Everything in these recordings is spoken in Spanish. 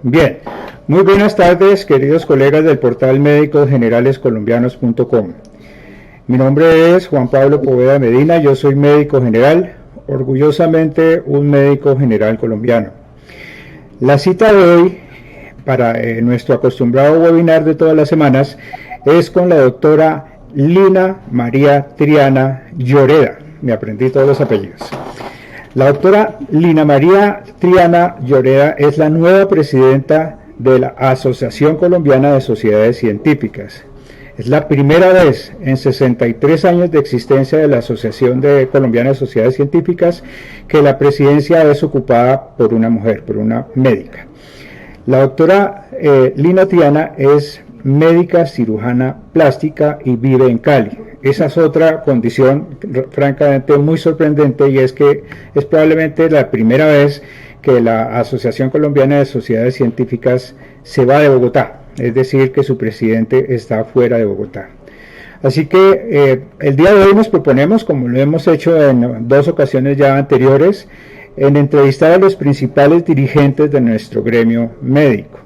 Bien, muy buenas tardes, queridos colegas del portal médicosgeneralescolombianos.com. Mi nombre es Juan Pablo Poveda Medina, yo soy médico general, orgullosamente un médico general colombiano. La cita de hoy, para nuestro acostumbrado webinar de todas las semanas, es con la doctora Lina María Triana Lloreda. Me aprendí todos los apellidos. La doctora Lina María Triana Lloreda es la nueva presidenta de la Asociación Colombiana de Sociedades Científicas. Es la primera vez en 63 años de existencia de la Asociación Colombiana de Sociedades Científicas que la presidencia es ocupada por una mujer, por una médica. La doctora Lina Triana es médica cirujana plástica y vive en Cali. Esa es otra condición francamente muy sorprendente, y es que es probablemente la primera vez que la Asociación Colombiana de Sociedades Científicas se va de Bogotá, es decir, que su presidente está fuera de Bogotá. Así que el día de hoy nos proponemos, como lo hemos hecho en dos ocasiones ya anteriores, en entrevistar a los principales dirigentes de nuestro gremio médico.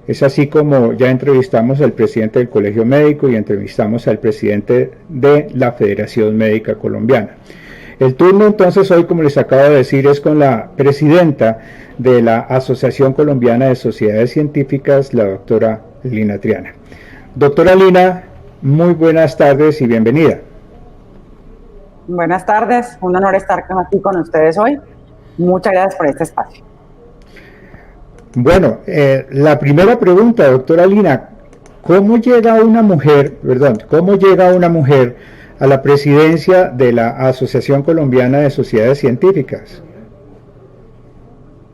Es así como ya entrevistamos al presidente del Colegio Médico y entrevistamos al presidente de la Federación Médica Colombiana. El turno entonces hoy, como les acabo de decir, es con la presidenta de la Asociación Colombiana de Sociedades Científicas, la doctora Lina Triana. Doctora Lina, muy buenas tardes y bienvenida. Buenas tardes, un honor estar aquí con ustedes hoy. Muchas gracias por este espacio. Bueno, la primera pregunta, doctora Lina, ¿cómo llega una mujer a la presidencia de la Asociación Colombiana de Sociedades Científicas?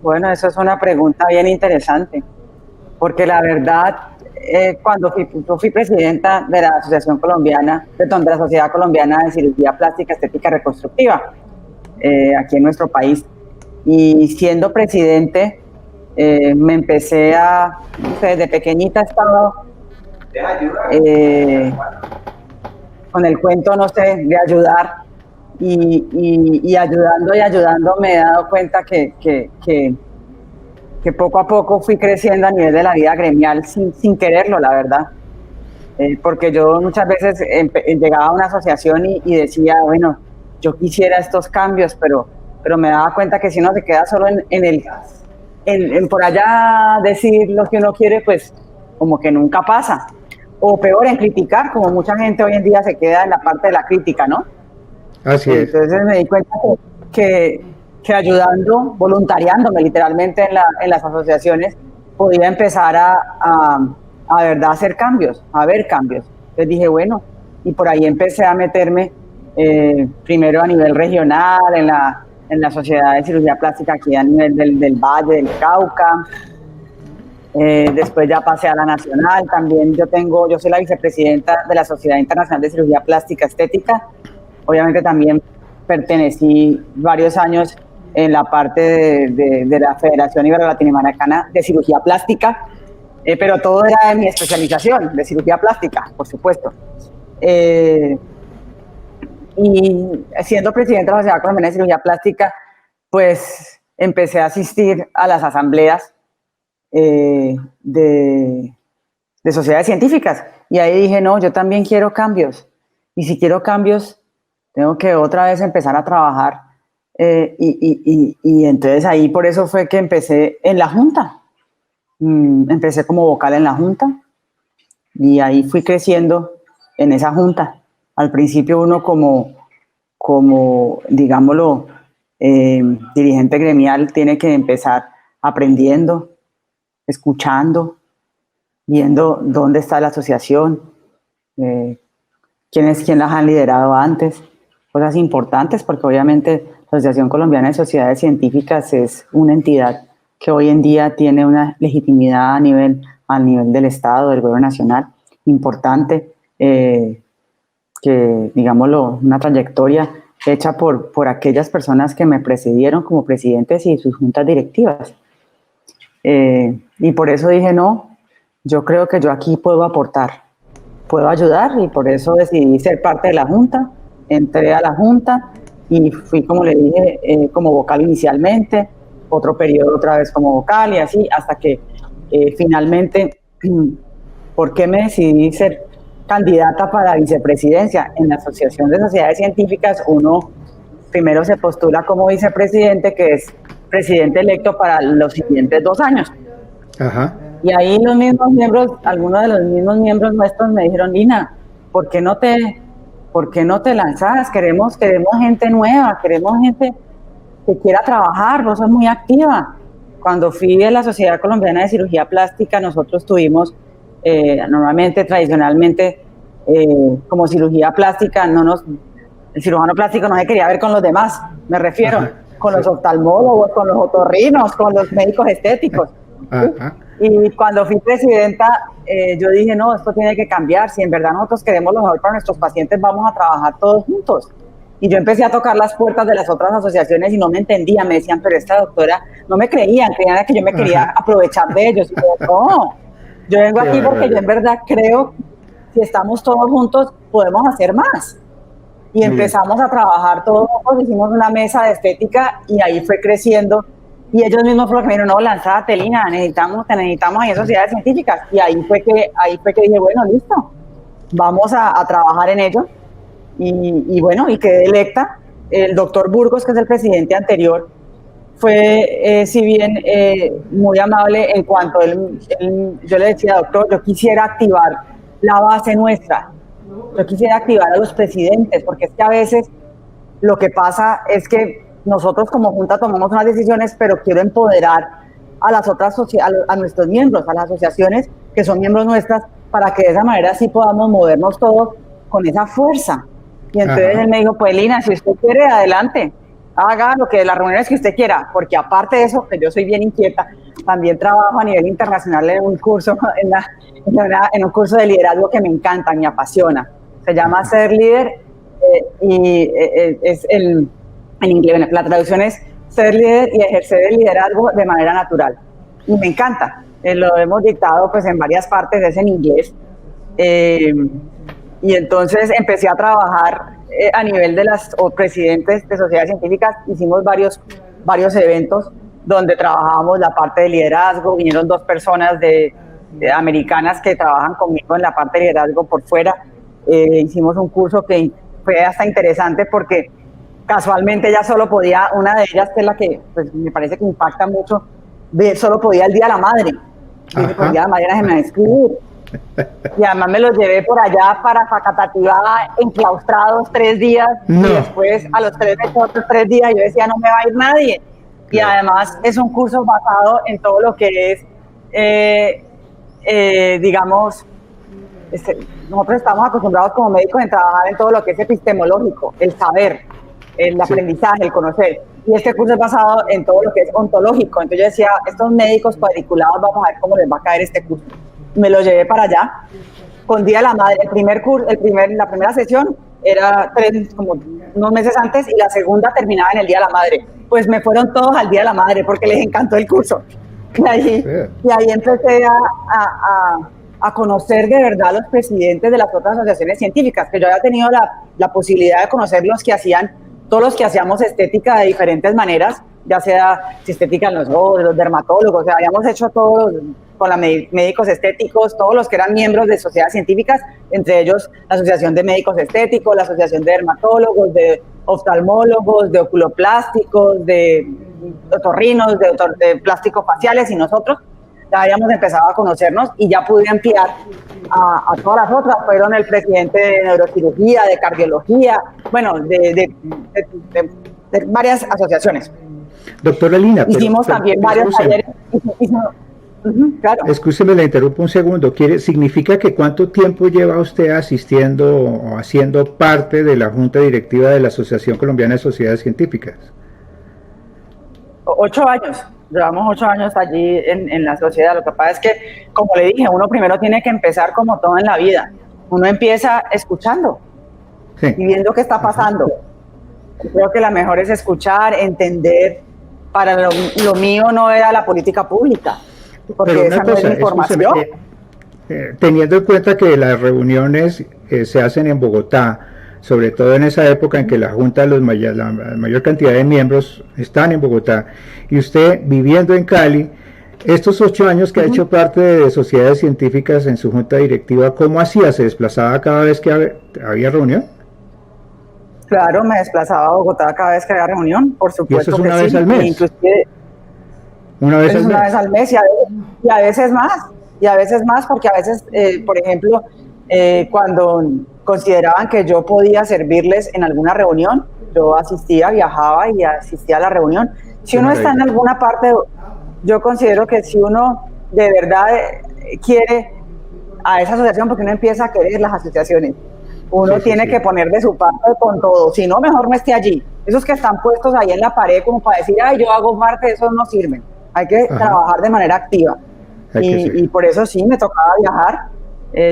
Bueno, eso es una pregunta bien interesante, porque la verdad, cuando yo fui presidenta de la Asociación Colombiana, de la Sociedad Colombiana de Cirugía Plástica, Estética y Reconstructiva, aquí en nuestro país, y siendo presidente, me empecé desde pequeñita estaba con el cuento, de ayudar, y ayudando me he dado cuenta que poco a poco fui creciendo a nivel de la vida gremial sin quererlo, la verdad. Porque yo muchas veces llegaba a una asociación y decía, bueno, yo quisiera estos cambios, pero me daba cuenta que si uno se queda solo en por allá decir lo que uno quiere, pues como que nunca pasa. O peor, en criticar, como mucha gente hoy en día se queda en la parte de la crítica, ¿no? Así es. Entonces me di cuenta que ayudando, voluntariándome literalmente en las asociaciones, podía empezar a verdad hacer cambios, a ver cambios. Entonces dije, bueno, y por ahí empecé a meterme primero a nivel regional, en la Sociedad de Cirugía Plástica aquí a nivel del Valle, del Cauca. Después ya pasé a la nacional. También yo soy la vicepresidenta de la Sociedad Internacional de Cirugía Plástica Estética. Obviamente también pertenecí varios años en la parte de la Federación Ibero-Latinoamericana de Cirugía Plástica, pero todo era de mi especialización, de cirugía plástica, por supuesto. Y siendo presidenta de la Sociedad Colombiana de Cirugía Plástica, pues empecé a asistir a las asambleas de sociedades científicas, y ahí dije, no, yo también quiero cambios, y si quiero cambios tengo que otra vez empezar a trabajar, y entonces ahí por eso fue que empecé en la Junta. Empecé como vocal en la Junta y ahí fui creciendo en esa Junta. Al principio uno como digámoslo, dirigente gremial tiene que empezar aprendiendo, escuchando, viendo dónde está la asociación, quién las han liderado antes, cosas importantes, porque obviamente la Asociación Colombiana de Sociedades Científicas es una entidad que hoy en día tiene una legitimidad a nivel del Estado, del gobierno nacional, importante, que, digámoslo, una trayectoria hecha por aquellas personas que me precedieron como presidentes y sus juntas directivas. Y por eso dije, no, yo creo que yo aquí puedo aportar, puedo ayudar, y por eso decidí ser parte de la Junta. Entré a la Junta y fui, como le dije, como vocal inicialmente, otro periodo otra vez como vocal, y así hasta que finalmente, ¿por qué me decidí ser candidata para vicepresidencia? En la Asociación de Sociedades Científicas uno primero se postula como vicepresidente, que es presidente electo para los siguientes 2 años. Ajá. Y ahí los mismos miembros, algunos de los mismos miembros nuestros me dijeron, Lina, ¿por qué no te lanzas? Queremos gente nueva, queremos gente que quiera trabajar, vos sos muy activa. Cuando fui a la Sociedad Colombiana de Cirugía Plástica, nosotros tuvimos, normalmente, tradicionalmente, como cirugía plástica, el cirujano plástico no se quería ver con los demás, me refiero, ajá, con los oftalmólogos, con los otorrinos, con los médicos estéticos. Ajá. Y cuando fui presidenta, yo dije, no, esto tiene que cambiar, si en verdad nosotros queremos lo mejor para nuestros pacientes, vamos a trabajar todos juntos. Y yo empecé a tocar las puertas de las otras asociaciones y no me entendían, me decían, pero esta doctora, no me creían que yo me quería aprovechar de ellos. Y yo, no, yo vengo aquí porque yo en verdad creo que si estamos todos juntos podemos hacer más. Y empezamos a trabajar todos, hicimos una mesa de estética y ahí fue creciendo. Y ellos mismos fueron que me dijeron, no, lanzate, Lina, te necesitamos ahí en sociedades científicas. Y ahí fue que dije, bueno, listo, vamos a trabajar en ello. Y bueno, y quedé electa. El doctor Burgos, que es el presidente anterior, fue, si bien muy amable en cuanto yo le decía, doctor, yo quisiera activar la base nuestra, yo quisiera activar a los presidentes, porque es que a veces lo que pasa es que nosotros como Junta tomamos unas decisiones, pero quiero empoderar a las otras a nuestros miembros, a las asociaciones que son miembros nuestras, para que de esa manera sí podamos movernos todos con esa fuerza. Y entonces él me dijo, pues Lina, si usted quiere, adelante, haga lo que las reuniones que usted quiera, porque aparte de eso, que yo soy bien inquieta, también trabajo a nivel internacional en un curso, en un curso de liderazgo que me encanta, me apasiona. Se llama Ser Líder y es en inglés, la traducción es ser líder y ejercer el liderazgo de manera natural. Y me encanta, lo hemos dictado pues en varias partes, es en inglés. Y entonces empecé a trabajar a nivel de las presidentes de sociedades científicas, hicimos varios eventos donde trabajábamos la parte de liderazgo, vinieron 2 personas americanas que trabajan conmigo en la parte de liderazgo por fuera, hicimos un curso que fue hasta interesante porque casualmente ella solo podía, una de ellas que es la que pues, me parece que impacta mucho, solo podía el Día de la Madre, y el Día de la Madre se me va a escribir. Y además me los llevé por allá para Facatativá enclaustrados 3 días y después a los 3 días yo decía no me va a ir nadie. Y además es un curso basado en todo lo que es, digamos, nosotros estamos acostumbrados como médicos en trabajar en todo lo que es epistemológico, el saber, el aprendizaje, el conocer. Y este curso es basado en todo lo que es ontológico. Entonces yo decía, estos médicos cuadriculados, vamos a ver cómo les va a caer este curso. Me lo llevé para allá, con Día de la Madre. La primera sesión era como unos meses antes y la segunda terminaba en el Día de la Madre. Pues me fueron todos al Día de la Madre porque les encantó el curso. Y ahí empecé a conocer de verdad a los presidentes de las otras asociaciones científicas, que yo había tenido la posibilidad de conocer todos los que hacíamos estética de diferentes maneras, ya sea estética en los ojos, los dermatólogos, o sea, habíamos hecho todos con los médicos estéticos, todos los que eran miembros de sociedades científicas, entre ellos la Asociación de Médicos Estéticos, la Asociación de Dermatólogos, de Oftalmólogos, de Oculoplásticos, de otorrinos, de plásticos faciales, y nosotros ya habíamos empezado a conocernos y ya pude ampliar a todas las otras. Fueron el presidente de neurocirugía, de cardiología, bueno, de varias asociaciones. Doctora Lina, hicimos también varios talleres. Claro. Excúseme, le interrumpo un segundo. ¿Significa que cuánto tiempo lleva usted asistiendo o haciendo parte de la Junta Directiva de la Asociación Colombiana de Sociedades Científicas? 8 años. Llevamos 8 años allí en la sociedad. Lo que pasa es que, como le dije, uno primero tiene que empezar como todo en la vida. Uno empieza escuchando y viendo qué está pasando. Yo creo que la mejor es escuchar, entender. Para lo mío no era la política pública, porque esa no es mi formación. Teniendo en cuenta que las reuniones se hacen en Bogotá, sobre todo en esa época en que la Junta, la mayor cantidad de miembros están en Bogotá, y usted viviendo en Cali, Estos 8 años que ha hecho parte de sociedades científicas en su junta directiva, ¿cómo hacía? ¿Se desplazaba cada vez que había reunión? Claro, me desplazaba a Bogotá cada vez que había reunión, por ¿Y eso es supuesto que una vez sí. al mes? Inclusive ¿Una vez es al una mes? vez al mes y a veces más. Y a veces más porque a veces, por ejemplo, cuando consideraban que yo podía servirles en alguna reunión, yo asistía, viajaba y asistía a la reunión. Si Qué uno está en maravilla. alguna parte, yo considero que si uno de verdad quiere a esa asociación, porque uno empieza a querer las asociaciones, uno Sí, sí, tiene sí. que poner de su parte con todo, si no, mejor no esté allí. Esos que están puestos ahí en la pared como para decir, ay, yo hago parte, esos no sirven. Hay que Ajá, trabajar de manera activa. hay que ser. Y por eso sí, me tocaba viajar.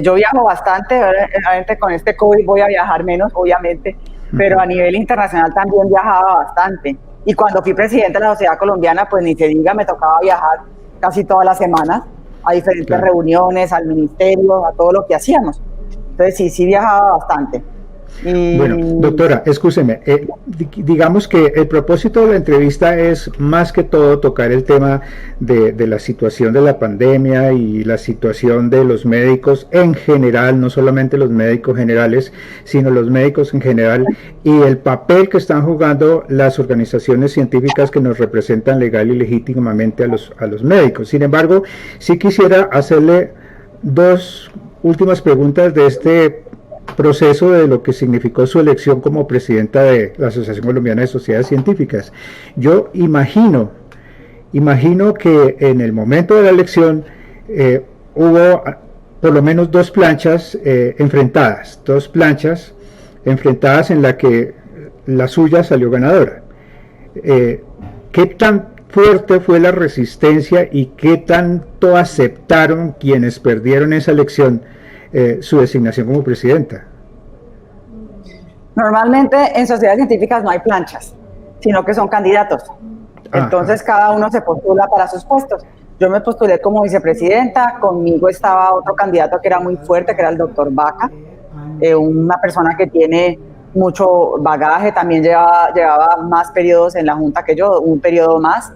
Yo viajo bastante, obviamente con este COVID voy a viajar menos, obviamente, pero a nivel internacional también viajaba bastante. Y cuando fui presidente de la Sociedad Colombiana, pues ni se diga, me tocaba viajar casi todas las semanas a diferentes Claro. reuniones, al ministerio, a todo lo que hacíamos. Entonces sí, sí viajaba bastante. Bueno, Y doctora, escúcheme, digamos que el propósito de la entrevista es más que todo tocar el tema de la situación de la pandemia y la situación de los médicos en general, no solamente los médicos generales, sino los médicos en general y el papel que están jugando las organizaciones científicas que nos representan legal y legítimamente a los médicos. Sin embargo, sí quisiera hacerle dos últimas preguntas de este proceso de lo que significó su elección como presidenta de la Asociación Colombiana de Sociedades Científicas. Yo imagino que en el momento de la elección hubo por lo menos dos planchas enfrentadas en la que la suya salió ganadora. ¿Qué tan fuerte fue la resistencia y qué tanto aceptaron quienes perdieron esa elección su designación como presidenta? normalmente en sociedades científicas no hay planchas, sino que son candidatos. Ajá. Entonces cada uno se postula para sus puestos. Yo me postulé como vicepresidenta, conmigo estaba otro candidato que era muy fuerte, que era el doctor Vaca, una persona que tiene mucho bagaje, también llevaba más periodos en la Junta que yo, un periodo más,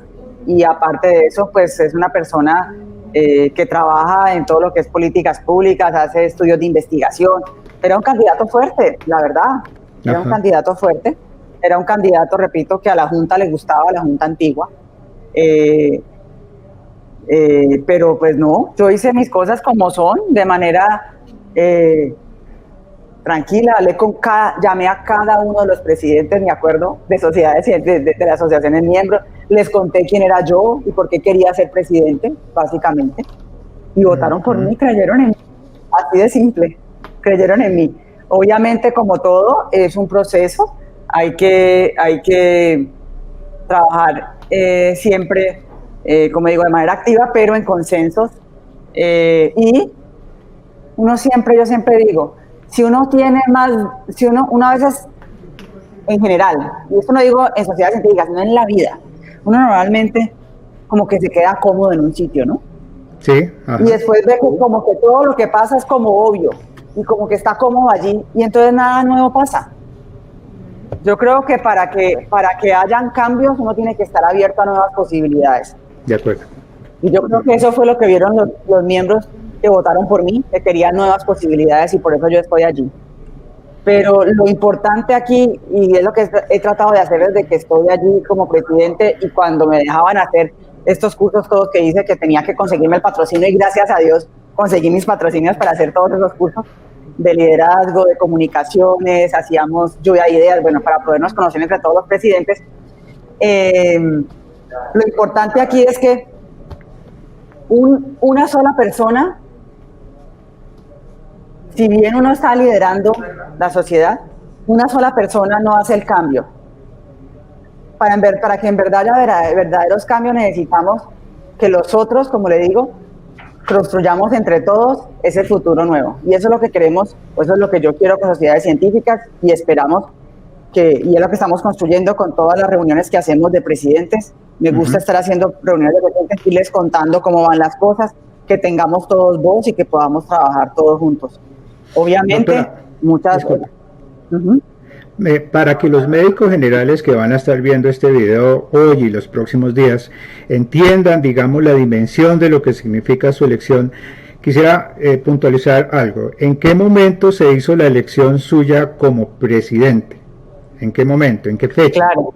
y aparte de eso, pues es una persona que trabaja en todo lo que es políticas públicas, hace estudios de investigación. Era un candidato fuerte, la verdad, era un Ajá. candidato fuerte, era un candidato, repito, que a la Junta le gustaba, a la Junta antigua. Eh, pero pues no, yo hice mis cosas como son, de manera tranquila, llamé a cada uno de los presidentes, me acuerdo, de sociedades, de las asociaciones miembros, les conté quién era yo y por qué quería ser presidente, básicamente, y votaron por mí, creyeron en mí, así de simple, creyeron en mí. Obviamente, como todo, es un proceso, hay que trabajar siempre, como digo, de manera activa, pero en consensos. Y yo siempre digo, si uno tiene más, si uno a veces, en general, y esto no digo en sociedades científicas, sino en la vida, uno normalmente como que se queda cómodo en un sitio, ¿no? Sí, ajá. Y después ve que como que todo lo que pasa es como obvio, y como que está cómodo allí, y entonces nada nuevo pasa. Yo creo que para que hayan cambios uno tiene que estar abierto a nuevas posibilidades. De acuerdo. Y yo creo que eso fue lo que vieron los miembros que votaron por mí, que querían nuevas posibilidades y por eso yo estoy allí. Pero lo importante aquí, y es lo que he tratado de hacer desde que estoy allí como presidente y cuando me dejaban hacer estos cursos todos que hice, que tenía que conseguirme el patrocinio y gracias a Dios conseguí mis patrocinios para hacer todos esos cursos de liderazgo, de comunicaciones, hacíamos lluvia de ideas, bueno, para podernos conocer entre todos los presidentes. Lo importante aquí es que una sola persona, si bien uno está liderando la sociedad, una sola persona no hace el cambio. Para que en verdad haya verdaderos cambios necesitamos que los otros, como le digo, construyamos entre todos ese futuro nuevo. Y eso es lo que queremos, eso es lo que yo quiero con sociedades científicas y esperamos y es lo que estamos construyendo con todas las reuniones que hacemos de presidentes. Me gusta estar haciendo reuniones de presidentes y les contando cómo van las cosas, que tengamos todos voz y que podamos trabajar todos juntos. Obviamente, Doctora, muchas... Para que los médicos generales que van a estar viendo este video hoy y los próximos días entiendan, digamos, la dimensión de lo que significa su elección, quisiera puntualizar algo. ¿En qué momento se hizo la elección suya como presidente? ¿En qué momento? ¿En qué fecha? Claro,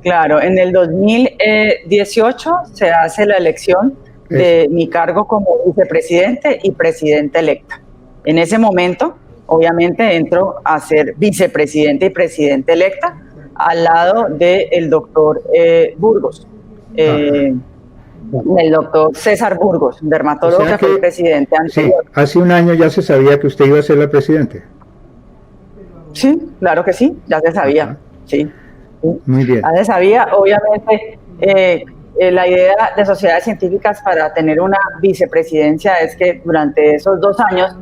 claro. En el 2018 se hace la elección de mi cargo como vicepresidente y presidente electa. En ese momento, obviamente, entro a ser vicepresidente y presidente electa al lado del doctor Burgos, el doctor César Burgos, dermatólogo, o sea que fue el presidente anterior. Sí, hace un año ya se sabía que usted iba a ser la presidente. Sí, claro que sí, ya se sabía. Sí. Muy bien. Ya se sabía, obviamente. La idea de sociedades científicas para tener una vicepresidencia es que durante esos 2 años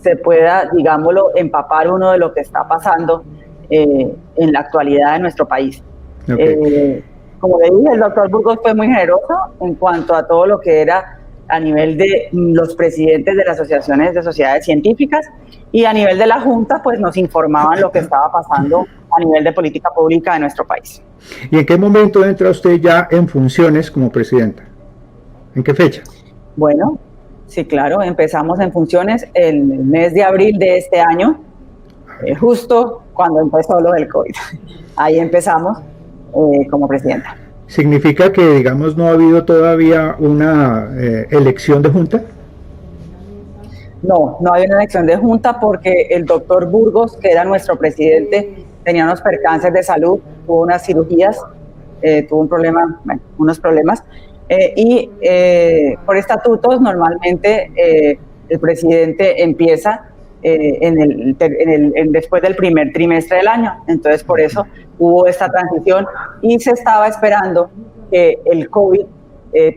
se pueda, digámoslo, empapar uno de lo que está pasando en la actualidad de nuestro país. Okay. Como le dije, el doctor Burgos fue muy generoso en cuanto a todo lo que era a nivel de los presidentes de las asociaciones de sociedades científicas, y a nivel de la Junta, pues nos informaban lo que estaba pasando a nivel de política pública de nuestro país. ¿Y en qué momento entra usted ya en funciones como presidenta? ¿En qué fecha? Bueno, sí, claro, empezamos en funciones el mes de abril de este año, justo cuando empezó lo del COVID. Ahí empezamos como presidenta. ¿Significa que, digamos, no ha habido todavía una elección de junta? No, no había una elección de junta porque el doctor Burgos, que era nuestro presidente, tenía unos percances de salud, tuvo unas cirugías, tuvo un problema, bueno, unos problemas, y por estatutos normalmente el presidente empieza después del primer trimestre del año. Entonces por eso hubo esta transición y se estaba esperando que el COVID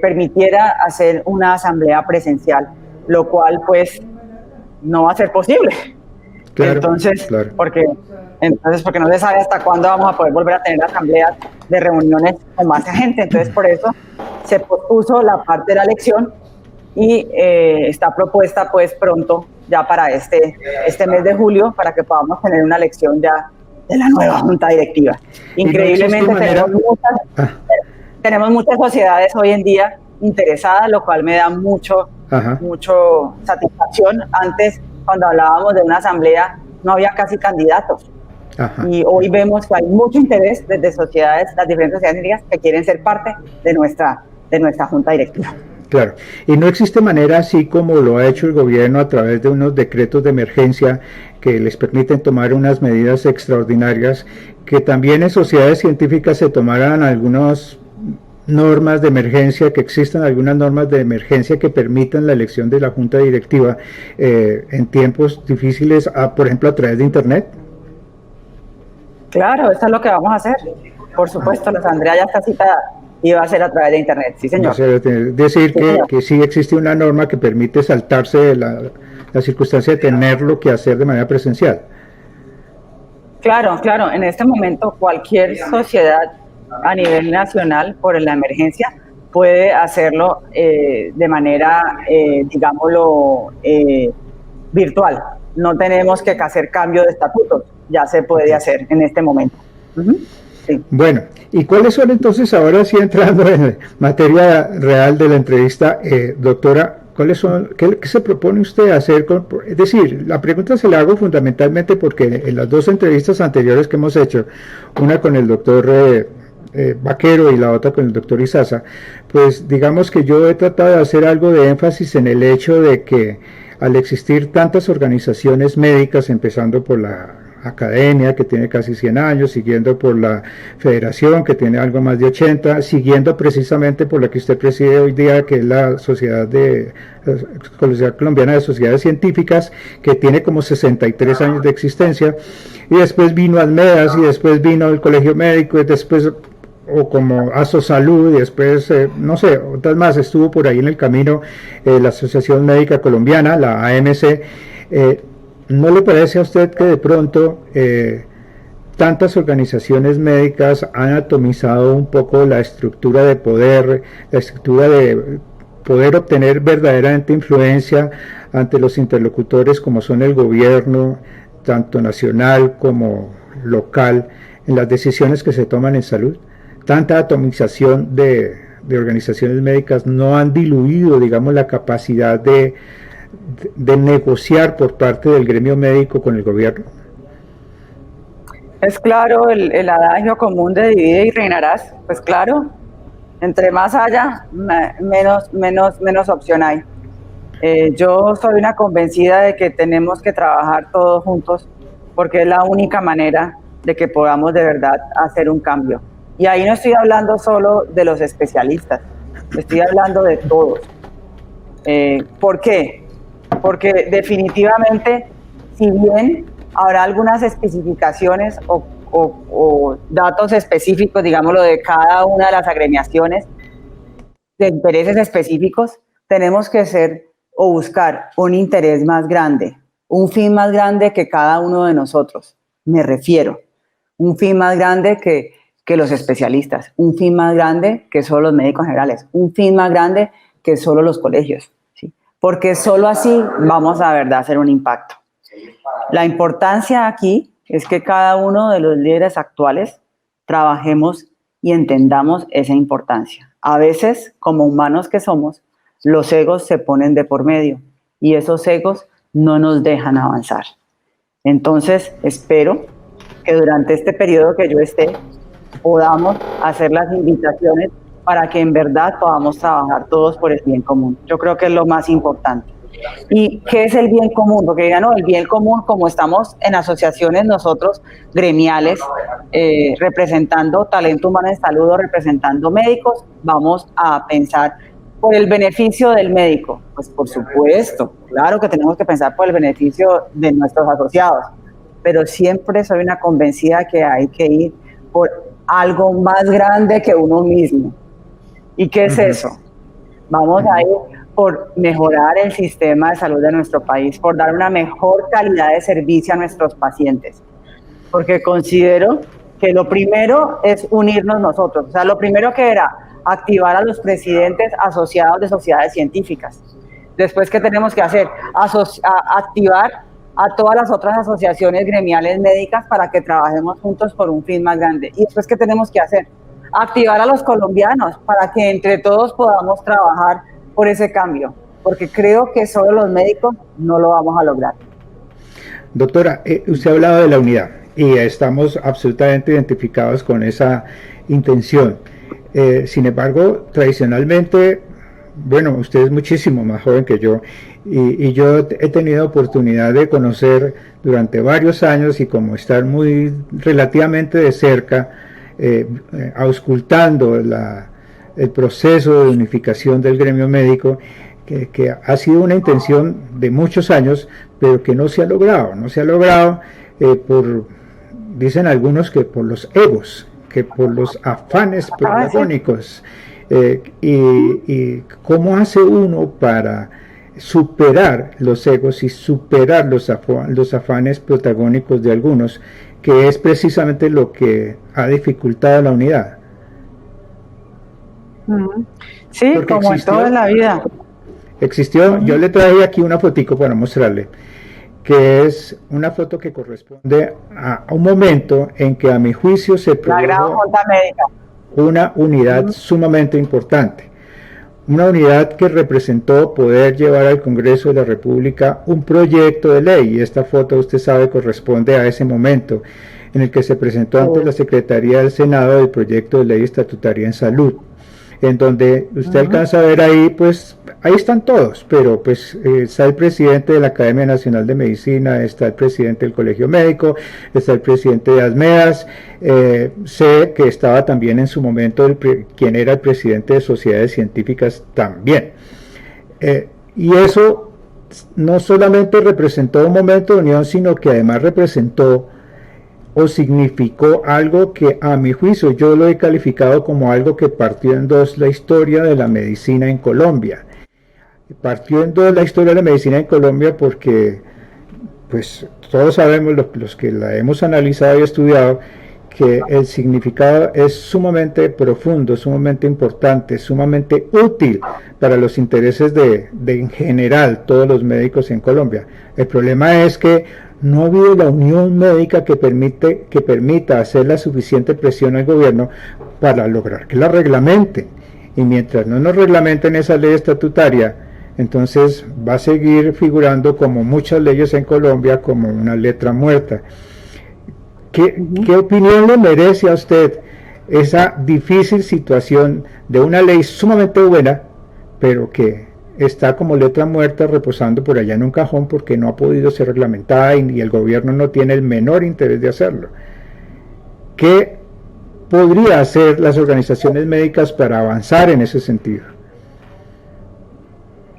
permitiera hacer una asamblea presencial, lo cual pues no va a ser posible. Claro, entonces, claro. Porque no se sabe hasta cuándo vamos a poder volver a tener asambleas de reuniones con más gente. Entonces por eso se pospuso la parte de la elección y está propuesta pues pronto ya para este mes de julio, para que podamos tener una elección ya de la nueva junta directiva. Increíblemente no tenemos muchas sociedades hoy en día interesadas, lo cual me da mucho satisfacción. Antes, cuando hablábamos de una asamblea, no había casi candidatos. Y hoy vemos que hay mucho interés desde sociedades, las diferentes sociedades científicas que quieren ser parte de nuestra junta directiva. Claro, y no existe manera, así como lo ha hecho el gobierno a través de unos decretos de emergencia que les permiten tomar unas medidas extraordinarias, que también en sociedades científicas se tomaran algunas normas de emergencia, que existan algunas normas de emergencia que permitan la elección de la junta directiva en tiempos difíciles, por ejemplo, a través de Internet? Claro, eso es lo que vamos a hacer. Por supuesto, Andrea ya está citada y va a ser a través de Internet, sí señor. Es decir, que sí existe una norma que permite saltarse la circunstancia de tenerlo que hacer de manera presencial. Claro, claro, en este momento cualquier sociedad a nivel nacional por la emergencia puede hacerlo de manera, digámoslo, virtual. No tenemos que hacer cambio de estatutos, ya se puede hacer en este momento. Sí. Bueno, ¿y cuáles son entonces, ahora sí entrando en materia real de la entrevista, doctora, cuáles son, qué se propone usted hacer? Es decir, la pregunta se la hago fundamentalmente porque en las 2 entrevistas anteriores que hemos hecho, una con el doctor Vaquero y la otra con el doctor Izaza, pues digamos que yo he tratado de hacer algo de énfasis en el hecho de que al existir tantas organizaciones médicas, empezando por la academia, que tiene casi 100 años, siguiendo por la federación, que tiene algo más de 80, siguiendo precisamente por la que usted preside hoy día, que es la Sociedad Colombiana de Sociedades Científicas, que tiene como 63 años de existencia, y después vino Almedas, y después vino el Colegio Médico, y después o como Asosalud, y después, no sé, otras más, estuvo por ahí en el camino la Asociación Médica Colombiana, la AMC. ¿No le parece a usted que de pronto tantas organizaciones médicas han atomizado un poco la estructura de poder, la estructura de poder obtener verdaderamente influencia ante los interlocutores como son el gobierno, tanto nacional como local, en las decisiones que se toman en salud. Tanta atomización de organizaciones médicas no han diluido, digamos, la capacidad de negociar por parte del gremio médico con el gobierno. Es claro el adagio común de divide y reinarás, pues claro, entre más haya, menos opción hay. Yo soy una convencida de que tenemos que trabajar todos juntos porque es la única manera de que podamos de verdad hacer un cambio. Y ahí no estoy hablando solo de los especialistas, estoy hablando de todos. ¿Por qué? Porque definitivamente, si bien habrá algunas especificaciones o datos específicos, digámoslo, de cada una de las agremiaciones, de intereses específicos, tenemos que ser o buscar un interés más grande, un fin más grande que cada uno de nosotros, me refiero, un fin más grande que los especialistas, un fin más grande que solo los médicos generales, un fin más grande que solo los colegios, ¿sí? Porque solo así vamos a verdad hacer un impacto. La importancia aquí es que cada uno de los líderes actuales trabajemos y entendamos esa importancia. A veces, como humanos que somos, los egos se ponen de por medio y esos egos no nos dejan avanzar. Entonces, espero que durante este periodo que yo esté, podamos hacer las invitaciones para que en verdad podamos trabajar todos por el bien común. Yo creo que es lo más importante. ¿Y qué es el bien común? Porque digan, no, el bien común, como estamos en asociaciones nosotros gremiales, representando talento humano en salud o representando médicos, vamos a pensar por el beneficio del médico. Pues por supuesto, claro que tenemos que pensar por el beneficio de nuestros asociados, pero siempre soy una convencida que hay que ir por algo más grande que uno mismo. ¿Y qué es eso? Vamos a ir por mejorar el sistema de salud de nuestro país, por dar una mejor calidad de servicio a nuestros pacientes. Porque considero que lo primero es unirnos nosotros. O sea, lo primero que era activar a los presidentes asociados de sociedades científicas. Después, ¿qué tenemos que hacer? Activar a todas las otras asociaciones gremiales médicas para que trabajemos juntos por un fin más grande. Y después, ¿qué tenemos que hacer? Activar a los colombianos para que entre todos podamos trabajar por ese cambio, porque creo que solo los médicos no lo vamos a lograr. Doctora, usted ha hablado de la unidad y estamos absolutamente identificados con esa intención. Sin embargo, tradicionalmente, bueno, usted es muchísimo más joven que yo y yo he tenido oportunidad de conocer durante varios años y como estar muy relativamente de cerca, auscultando el proceso de unificación del gremio médico, que ha sido una intención de muchos años, pero que no se ha logrado. No se ha logrado dicen algunos que por los egos, que por los afanes protagónicos. Y cómo hace uno para superar los egos y superar los afanes protagónicos de algunos, que es precisamente lo que ha dificultado la unidad. Sí, porque como en toda la vida. Existió, yo le traje aquí una fotico para mostrarle, que es una foto que corresponde a un momento en que a mi juicio se produjo una unidad sumamente importante. Una unidad que representó poder llevar al Congreso de la República un proyecto de ley, y esta foto, usted sabe, corresponde a ese momento en el que se presentó ante la Secretaría del Senado el proyecto de ley estatutaria en salud, en donde usted alcanza a ver ahí, pues ahí están todos, pero pues está el presidente de la Academia Nacional de Medicina, está el presidente del Colegio Médico, está el presidente de ASMEDAS, sé que estaba también en su momento quien era el presidente de Sociedades Científicas también, y eso no solamente representó un momento de unión, sino que además representó o significó algo que a mi juicio yo lo he calificado como algo que partió en dos la historia de la medicina en Colombia. Partió en dos la historia de la medicina en Colombia porque pues todos sabemos, los que la hemos analizado y estudiado, que el significado es sumamente profundo, sumamente importante, sumamente útil para los intereses de en general todos los médicos en Colombia. El problema es que no ha habido la unión médica que permita hacer la suficiente presión al gobierno para lograr que la reglamenten. Y mientras no nos reglamenten esa ley estatutaria, entonces va a seguir figurando, como muchas leyes en Colombia, como una letra muerta. ¿Qué opinión le merece a usted esa difícil situación de una ley sumamente buena, pero que está como letra muerta reposando por allá en un cajón porque no ha podido ser reglamentada y el gobierno no tiene el menor interés de hacerlo? ¿Qué podría hacer las organizaciones médicas para avanzar en ese sentido?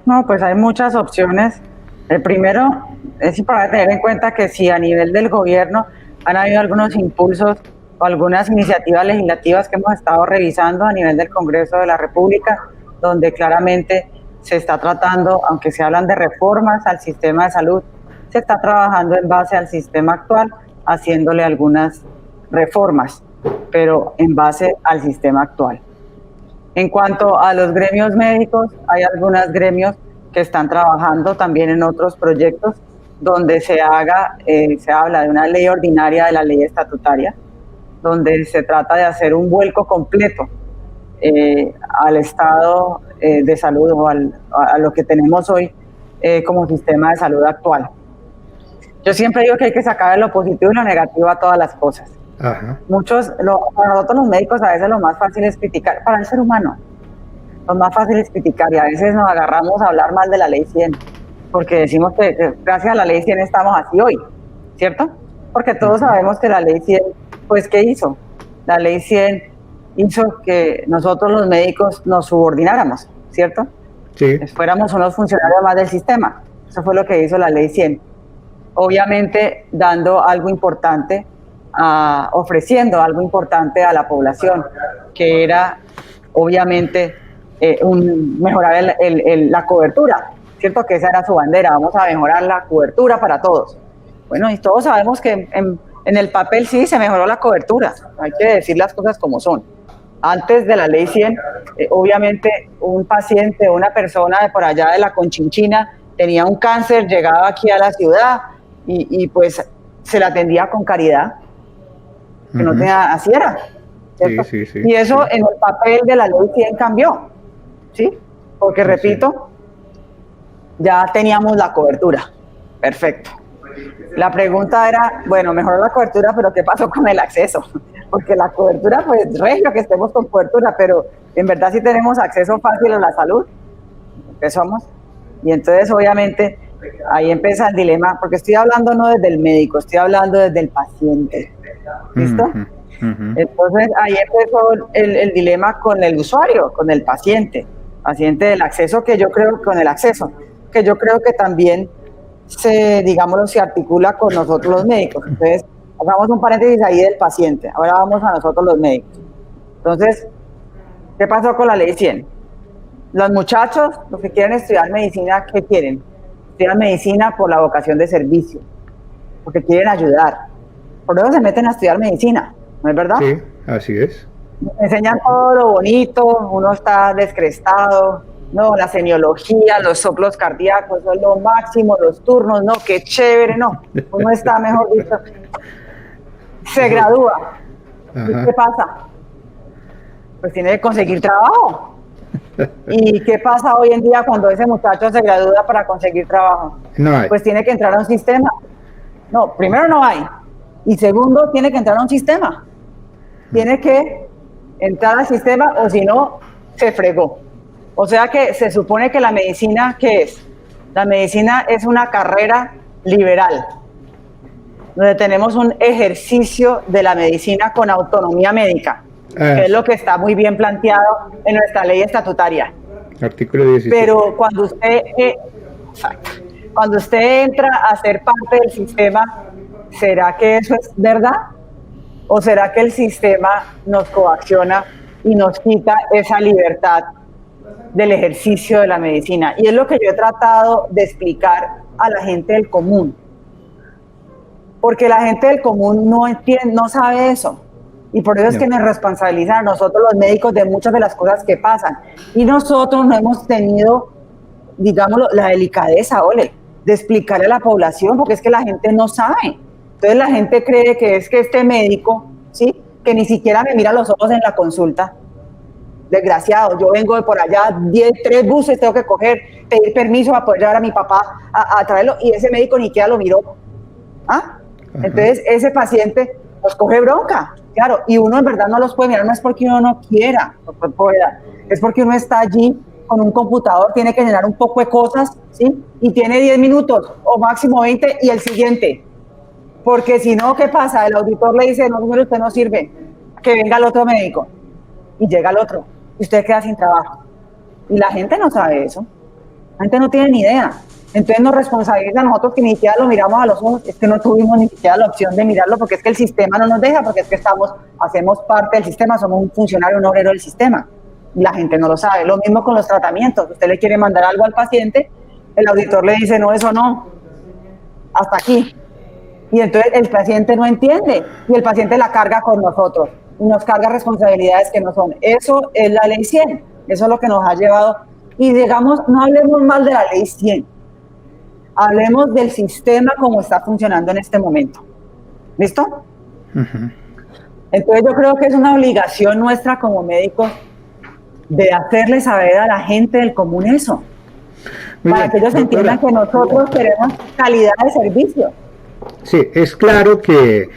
No, pues hay muchas opciones. El primero es importante tener en cuenta que si a nivel del gobierno han habido algunos impulsos o algunas iniciativas legislativas que hemos estado revisando a nivel del Congreso de la República, donde claramente se está tratando, aunque se hablan de reformas al sistema de salud, se está trabajando en base al sistema actual, haciéndole algunas reformas, pero en base al sistema actual. En cuanto a los gremios médicos, hay algunos gremios que están trabajando también en otros proyectos donde se habla de una ley ordinaria de la ley estatutaria, donde se trata de hacer un vuelco completo al estado de salud o a lo que tenemos hoy como sistema de salud actual. Yo siempre digo que hay que sacar lo positivo y lo negativo a todas las cosas. Ajá. Para nosotros los médicos a veces lo más fácil es criticar, para el ser humano, lo más fácil es criticar y a veces nos agarramos a hablar mal de la ley 100, porque decimos que gracias a la ley 100 estamos así hoy, ¿cierto? Porque todos sabemos que la ley 100, pues ¿qué hizo? La ley 100 hizo que nosotros los médicos nos subordináramos, ¿cierto? Sí. Fuéramos unos funcionarios más del sistema, eso fue lo que hizo la ley 100. Obviamente dando algo importante, ofreciendo algo importante a la población, que era obviamente mejorar la cobertura, ¿cierto? Que esa era su bandera, vamos a mejorar la cobertura para todos. Bueno, y todos sabemos que en el papel sí se mejoró la cobertura, hay que decir las cosas como son. Antes de la ley 100, obviamente un paciente, una persona de por allá de la Conchinchina tenía un cáncer, llegaba aquí a la ciudad y pues se la atendía con caridad. Que no tenía, así era, ¿cierto? Sí. Y eso en el papel de la ley 100 cambió, ¿sí? Porque repito, ya teníamos la cobertura, perfecto. La pregunta era, bueno, mejoró la cobertura, pero ¿qué pasó con el acceso? Porque la cobertura, pues, regio que estemos con cobertura, pero en verdad sí tenemos acceso fácil a la salud, que somos, y entonces obviamente ahí empieza el dilema, porque estoy hablando no desde el médico, estoy hablando desde el paciente. ¿Listo? Entonces ahí empezó el dilema con el usuario, con el paciente del acceso, que yo creo que también se articula con nosotros los médicos. Entonces, hagamos un paréntesis ahí del paciente, ahora vamos a nosotros los médicos. Entonces, ¿qué pasó con la ley 100? Los muchachos, los que quieren estudiar medicina, ¿qué quieren? Estudian medicina por la vocación de servicio, porque quieren ayudar. Por eso se meten a estudiar medicina, ¿no es verdad? Sí, así es. Enseñan todo lo bonito, uno está descrestado, no, la seniología, los soplos cardíacos, eso es lo máximo, los turnos, no, qué chévere, no, uno está, mejor dicho, se gradúa. ¿Y qué pasa? Pues tiene que conseguir trabajo. ¿Y qué pasa hoy en día cuando ese muchacho se gradúa para conseguir trabajo? No hay. Pues tiene que entrar a un sistema. No, primero no hay. Y segundo, tiene que entrar a un sistema. Tiene que entrar al sistema o si no, se fregó. O sea que se supone que la medicina, ¿qué es? La medicina es una carrera liberal, donde tenemos un ejercicio de la medicina con autonomía médica, que es lo que está muy bien planteado en nuestra ley estatutaria. Artículo 17. Pero cuando usted entra a ser parte del sistema, ¿será que eso es verdad? ¿O será que el sistema nos coacciona y nos quita esa libertad del ejercicio de la medicina? Y es lo que yo he tratado de explicar a la gente del común. Porque la gente del común no entiende, no sabe eso. Y por eso es que nos responsabilizan a nosotros los médicos de muchas de las cosas que pasan. Y nosotros no hemos tenido, digámoslo, la delicadeza, Ole, de explicarle a la población, porque es que la gente no sabe. Entonces la gente cree que es que este médico, ¿sí?, que ni siquiera me mira los ojos en la consulta. Desgraciado, yo vengo de por allá, 3 buses tengo que coger, pedir permiso para poder llevar a mi papá a traerlo, y ese médico ni siquiera lo miró. ¿Ah? Entonces ese paciente nos coge bronca, claro, y uno en verdad no los puede mirar, no es porque uno no quiera, no pueda, es porque uno está allí con un computador, tiene que llenar un poco de cosas, ¿sí? Y tiene 10 minutos o máximo 20 y el siguiente. Porque si no, ¿qué pasa? El auditor le dice, no, señor, usted no sirve, que venga el otro médico. Y llega el otro, y usted queda sin trabajo. Y la gente no sabe eso. La gente no tiene ni idea. Entonces nos responsabiliza a nosotros que ni siquiera lo miramos a los ojos, es que no tuvimos ni siquiera la opción de mirarlo, porque es que el sistema no nos deja, porque es que hacemos parte del sistema, somos un funcionario, un obrero del sistema. Y la gente no lo sabe. Lo mismo con los tratamientos. Usted le quiere mandar algo al paciente, el auditor le dice, no, eso no, hasta aquí. Y entonces el paciente no entiende, y el paciente la carga con nosotros, y nos carga responsabilidades que no son. Eso es la ley 100, eso es lo que nos ha llevado. Y digamos, no hablemos mal de la ley 100, hablemos del sistema como está funcionando en este momento. ¿Listo? Entonces yo creo que es una obligación nuestra como médicos de hacerle saber a la gente del común eso, para que ellos entiendan que nosotros queremos calidad de servicio. Sí, es claro que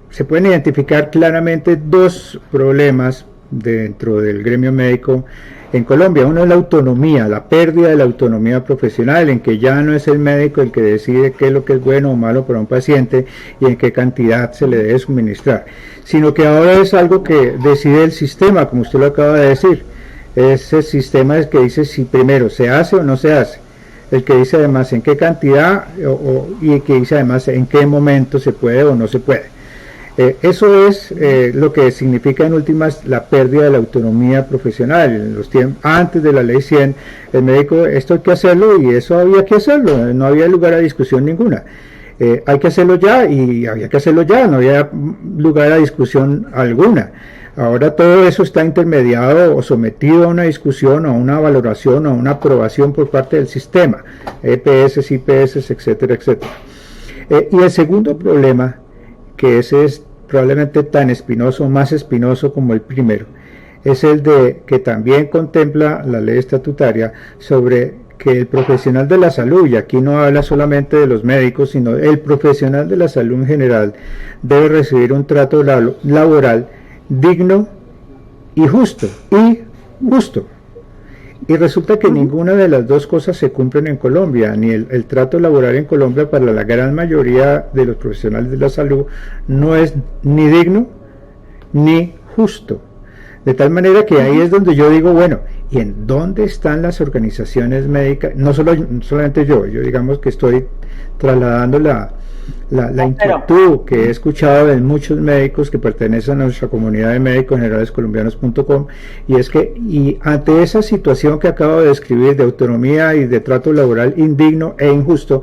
se pueden identificar claramente 2 problemas dentro del gremio médico en Colombia. Uno es la autonomía, la pérdida de la autonomía profesional, en que ya no es el médico el que decide qué es lo que es bueno o malo para un paciente y en qué cantidad se le debe suministrar, sino que ahora es algo que decide el sistema, como usted lo acaba de decir. Ese sistema es que dice si primero se hace o no se hace, el que dice además en qué cantidad y el que dice además en qué momento se puede o no se puede. Eso es lo que significa en últimas la pérdida de la autonomía profesional. En los antes de la ley 100, el médico, esto hay que hacerlo y eso había que hacerlo, no había lugar a discusión ninguna. Hay que hacerlo ya y había que hacerlo ya, no había lugar a discusión alguna. Ahora todo eso está intermediado o sometido a una discusión, o a una valoración, o a una aprobación por parte del sistema, EPS, IPS, etcétera, etcétera. Y el segundo problema, que ese es probablemente tan espinoso, más espinoso como el primero, es el de que también contempla la ley estatutaria sobre que el profesional de la salud, y aquí no habla solamente de los médicos, sino el profesional de la salud en general, debe recibir un trato laboral digno y justo, y resulta que ninguna de las 2 cosas se cumplen en Colombia, ni el trato laboral en Colombia para la gran mayoría de los profesionales de la salud no es ni digno ni justo, de tal manera que ahí es donde yo digo, bueno, ¿y en dónde están las organizaciones médicas? No solamente yo digamos que estoy trasladando la inquietud que he escuchado de muchos médicos que pertenecen a nuestra comunidad de médicos generales colombianos.com, y es que ante esa situación que acabo de describir de autonomía y de trato laboral indigno e injusto,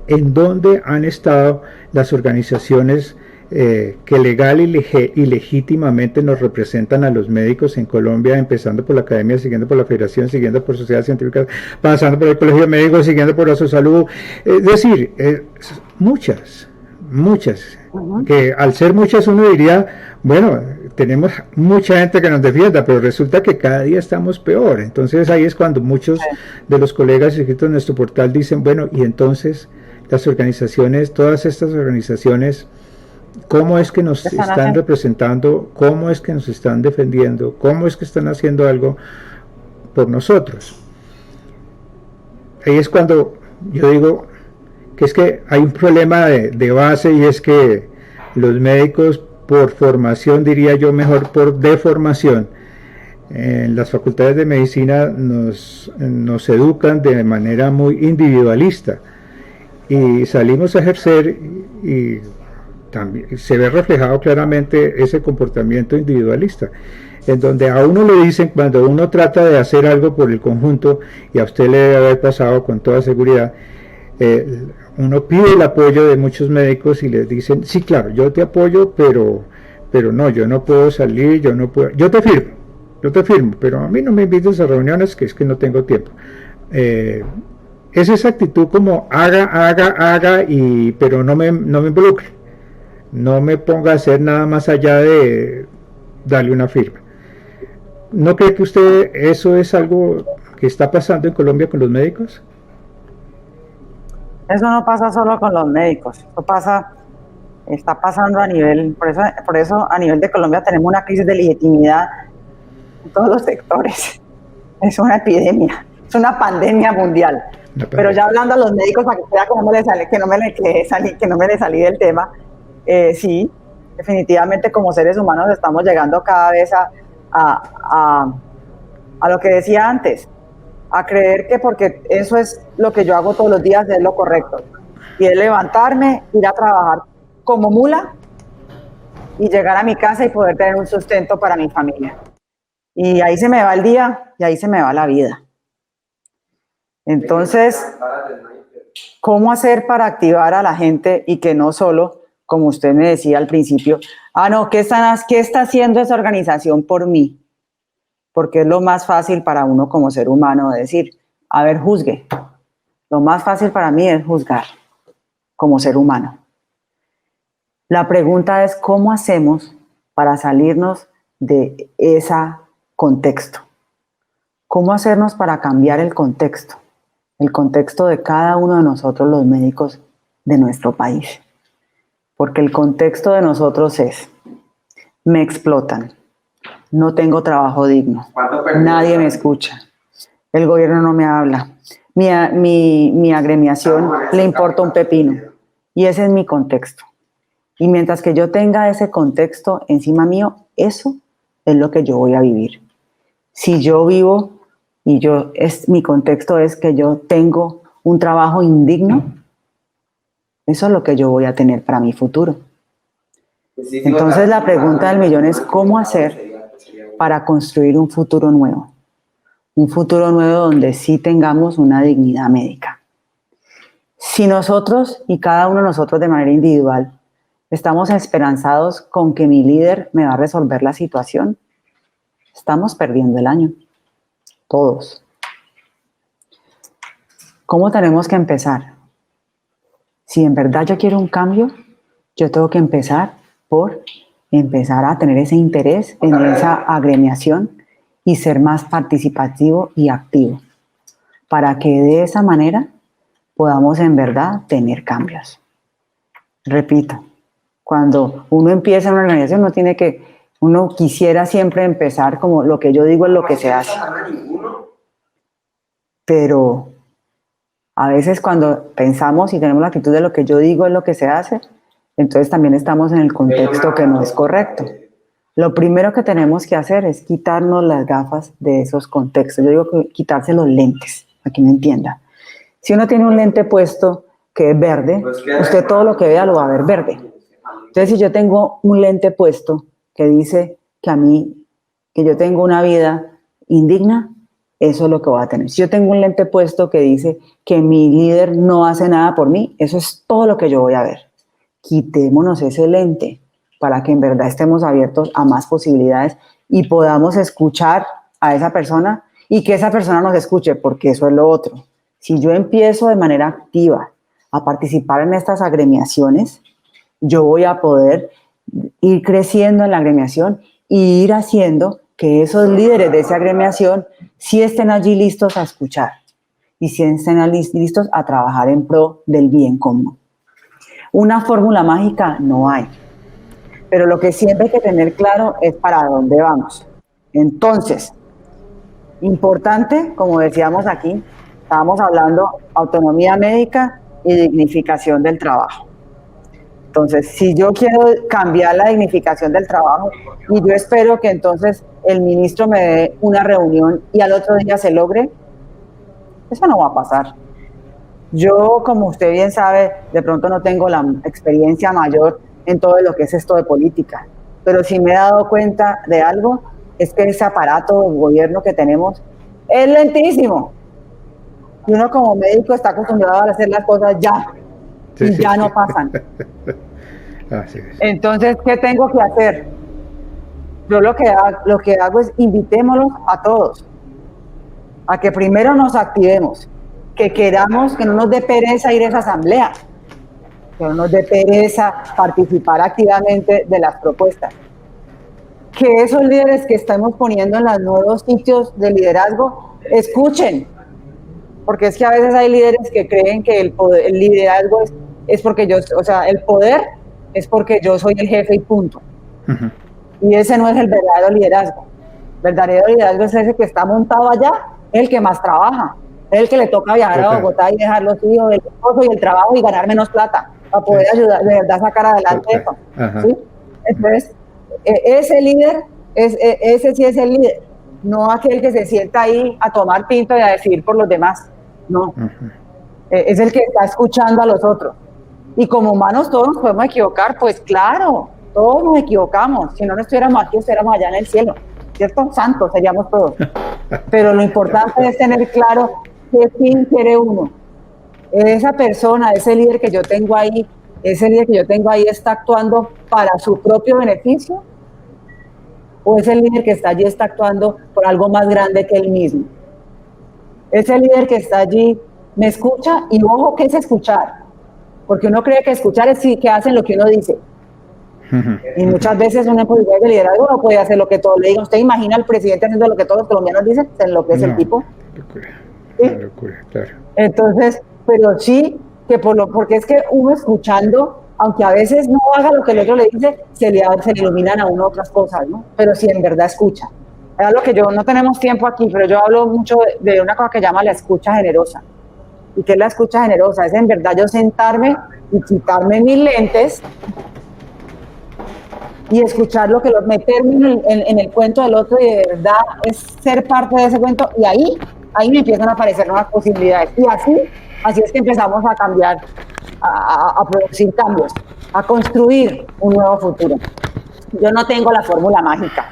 ¿en dónde han estado las organizaciones que legal y legítimamente nos representan a los médicos en Colombia, empezando por la academia, siguiendo por la federación, siguiendo por sociedades científicas, pasando por el colegio de médicos, siguiendo por la salud? Es decir, muchas, que al ser muchas uno diría, bueno, tenemos mucha gente que nos defienda, pero resulta que cada día estamos peor. Entonces ahí es cuando muchos de los colegas inscritos en nuestro portal dicen, bueno, y entonces las organizaciones, todas estas organizaciones, ¿cómo es que nos están representando? ¿Cómo es que nos están defendiendo? ¿Cómo es que están haciendo algo por nosotros? Ahí es cuando yo digo que es que hay un problema de base, y es que los médicos, por formación, diría yo mejor por deformación, en las facultades de medicina nos educan de manera muy individualista, y salimos a ejercer y también se ve reflejado claramente ese comportamiento individualista, en donde a uno le dicen, cuando uno trata de hacer algo por el conjunto, y a usted le debe haber pasado con toda seguridad, uno pide el apoyo de muchos médicos y les dicen, sí, claro, yo te apoyo, pero pero no, yo no puedo salir, yo no puedo, yo te firmo, pero a mí no me invites a reuniones que es que no tengo tiempo. Es esa actitud como haga, pero no me involucre, no me ponga a hacer nada más allá de darle una firma. ¿No cree que usted eso es algo que está pasando en Colombia con los médicos? Eso no pasa solo con los médicos, está pasando a nivel, por eso a nivel de Colombia tenemos una crisis de legitimidad en todos los sectores. Es una epidemia, es una pandemia mundial. Pero ya hablando a los médicos, para que vea que no me le salí del tema, sí, definitivamente como seres humanos estamos llegando cada vez a lo que decía antes, a creer que porque eso es lo que yo hago todos los días es lo correcto. Y es levantarme, ir a trabajar como mula y llegar a mi casa y poder tener un sustento para mi familia. Y ahí se me va el día y ahí se me va la vida. Entonces, ¿cómo hacer para activar a la gente y que no solo, como usted me decía al principio, no, ¿qué está haciendo esa organización por mí? Porque es lo más fácil para uno como ser humano decir, a ver, juzgue. Lo más fácil para mí es juzgar como ser humano. La pregunta es, ¿cómo hacemos para salirnos de ese contexto? ¿Cómo hacernos para cambiar el contexto de cada uno de nosotros los médicos de nuestro país? Porque el contexto de nosotros es, me explotan, no tengo trabajo digno, nadie me escucha, el gobierno no me habla, mi agremiación le importa un pepino, y ese es mi contexto. Y mientras que yo tenga ese contexto encima mío, eso es lo que yo voy a vivir. Si yo vivo mi contexto es que yo tengo un trabajo indigno, eso es lo que yo voy a tener para mi futuro. Entonces la pregunta del millón es ¿cómo hacer para construir un futuro nuevo? Un futuro nuevo donde sí tengamos una dignidad médica. Si nosotros y cada uno de nosotros de manera individual estamos esperanzados con que mi líder me va a resolver la situación, estamos perdiendo el año. Todos. ¿Cómo tenemos que empezar? Si en verdad yo quiero un cambio, yo tengo que empezar por empezar a tener ese interés en esa agremiación y ser más participativo y activo, para que de esa manera podamos en verdad tener cambios. Repito, cuando uno empieza en una organización, uno quisiera siempre empezar como lo que yo digo es lo que se hace. Pero a veces cuando pensamos y tenemos la actitud de lo que yo digo es lo que se hace, entonces también estamos en el contexto que no es correcto. Lo primero que tenemos que hacer es quitarnos las gafas de esos contextos. Yo digo que quitarse los lentes, para que me entienda. Si uno tiene un lente puesto que es verde, usted todo lo que vea lo va a ver verde. Entonces, si yo tengo un lente puesto que dice que yo tengo una vida indigna, eso es lo que voy a tener. Si yo tengo un lente puesto que dice que mi líder no hace nada por mí, eso es todo lo que yo voy a ver. Quitémonos ese lente para que en verdad estemos abiertos a más posibilidades y podamos escuchar a esa persona y que esa persona nos escuche, porque eso es lo otro. Si yo empiezo de manera activa a participar en estas agremiaciones, yo voy a poder ir creciendo en la agremiación y ir haciendo que esos líderes de esa agremiación sí estén allí listos a escuchar y sí estén listos a trabajar en pro del bien común. Una fórmula mágica no hay, pero lo que siempre hay que tener claro es para dónde vamos. Entonces, importante, como decíamos aquí, estábamos hablando autonomía médica y dignificación del trabajo. Entonces, si yo quiero cambiar la dignificación del trabajo y yo espero que entonces el ministro me dé una reunión y al otro día se logre, eso no va a pasar. Yo, como usted bien sabe, de pronto no tengo la experiencia mayor en todo lo que es esto de política, pero si me he dado cuenta de algo, es que ese aparato de gobierno que tenemos es lentísimo. Y uno como médico está acostumbrado a hacer las cosas ya, y ya no pasan. Entonces, ¿qué tengo que hacer? Yo lo que hago es invitémoslos a todos, a que primero nos activemos, que queramos, que no nos dé pereza ir a esa asamblea, que no nos dé pereza participar activamente de las propuestas. Que esos líderes que estamos poniendo en los nuevos sitios de liderazgo, escuchen, porque es que a veces hay líderes que creen que el liderazgo es porque yo, o sea, el poder es porque yo soy el jefe y punto. Uh-huh. Y ese no es el verdadero liderazgo. El verdadero liderazgo es ese que está montado allá, es el que más trabaja, es el que le toca viajar a Bogotá y dejar los hijos, el esposo y el trabajo y ganar menos plata para poder ayudar, de verdad sacar adelante eso. ¿Sí? Entonces, ese líder, ese sí es el líder, no aquel que se sienta ahí a tomar tinto y a decidir por los demás, no. Uh-huh. Es el que está escuchando a los otros. Y como humanos todos nos podemos equivocar, pues claro, todos nos equivocamos. Si no estuviéramos aquí, estuviéramos allá en el cielo, ¿cierto? Santos seríamos todos. Pero lo importante es tener claro qué fin quiere uno. Esa persona, ese líder que yo tengo ahí, está actuando para su propio beneficio, o ese líder que está allí está actuando por algo más grande que él mismo. Ese líder que está allí me escucha, y ojo, ¿qué es escuchar? Porque uno cree que escuchar es que hacen lo que uno dice. Y muchas veces una posibilidad de liderazgo no puede hacer lo que todos le digan. ¿Usted imagina al presidente haciendo lo que todos los colombianos dicen? ¿En lo que es el tipo? Locura, ¿sí? Locura, claro. Entonces, pero sí, porque es que uno escuchando, aunque a veces no haga lo que el otro le dice, se le iluminan a uno otras cosas, ¿no? Pero si en verdad escucha. Es lo que no tenemos tiempo aquí, pero yo hablo mucho de una cosa que llama la escucha generosa. ¿Y qué es la escucha generosa? Es en verdad yo sentarme y quitarme mis lentes y escuchar lo que meterme en el cuento del otro, y de verdad es ser parte de ese cuento, y ahí me empiezan a aparecer nuevas posibilidades. Y así es que empezamos a cambiar, a producir cambios, a construir un nuevo futuro. Yo no tengo la fórmula mágica,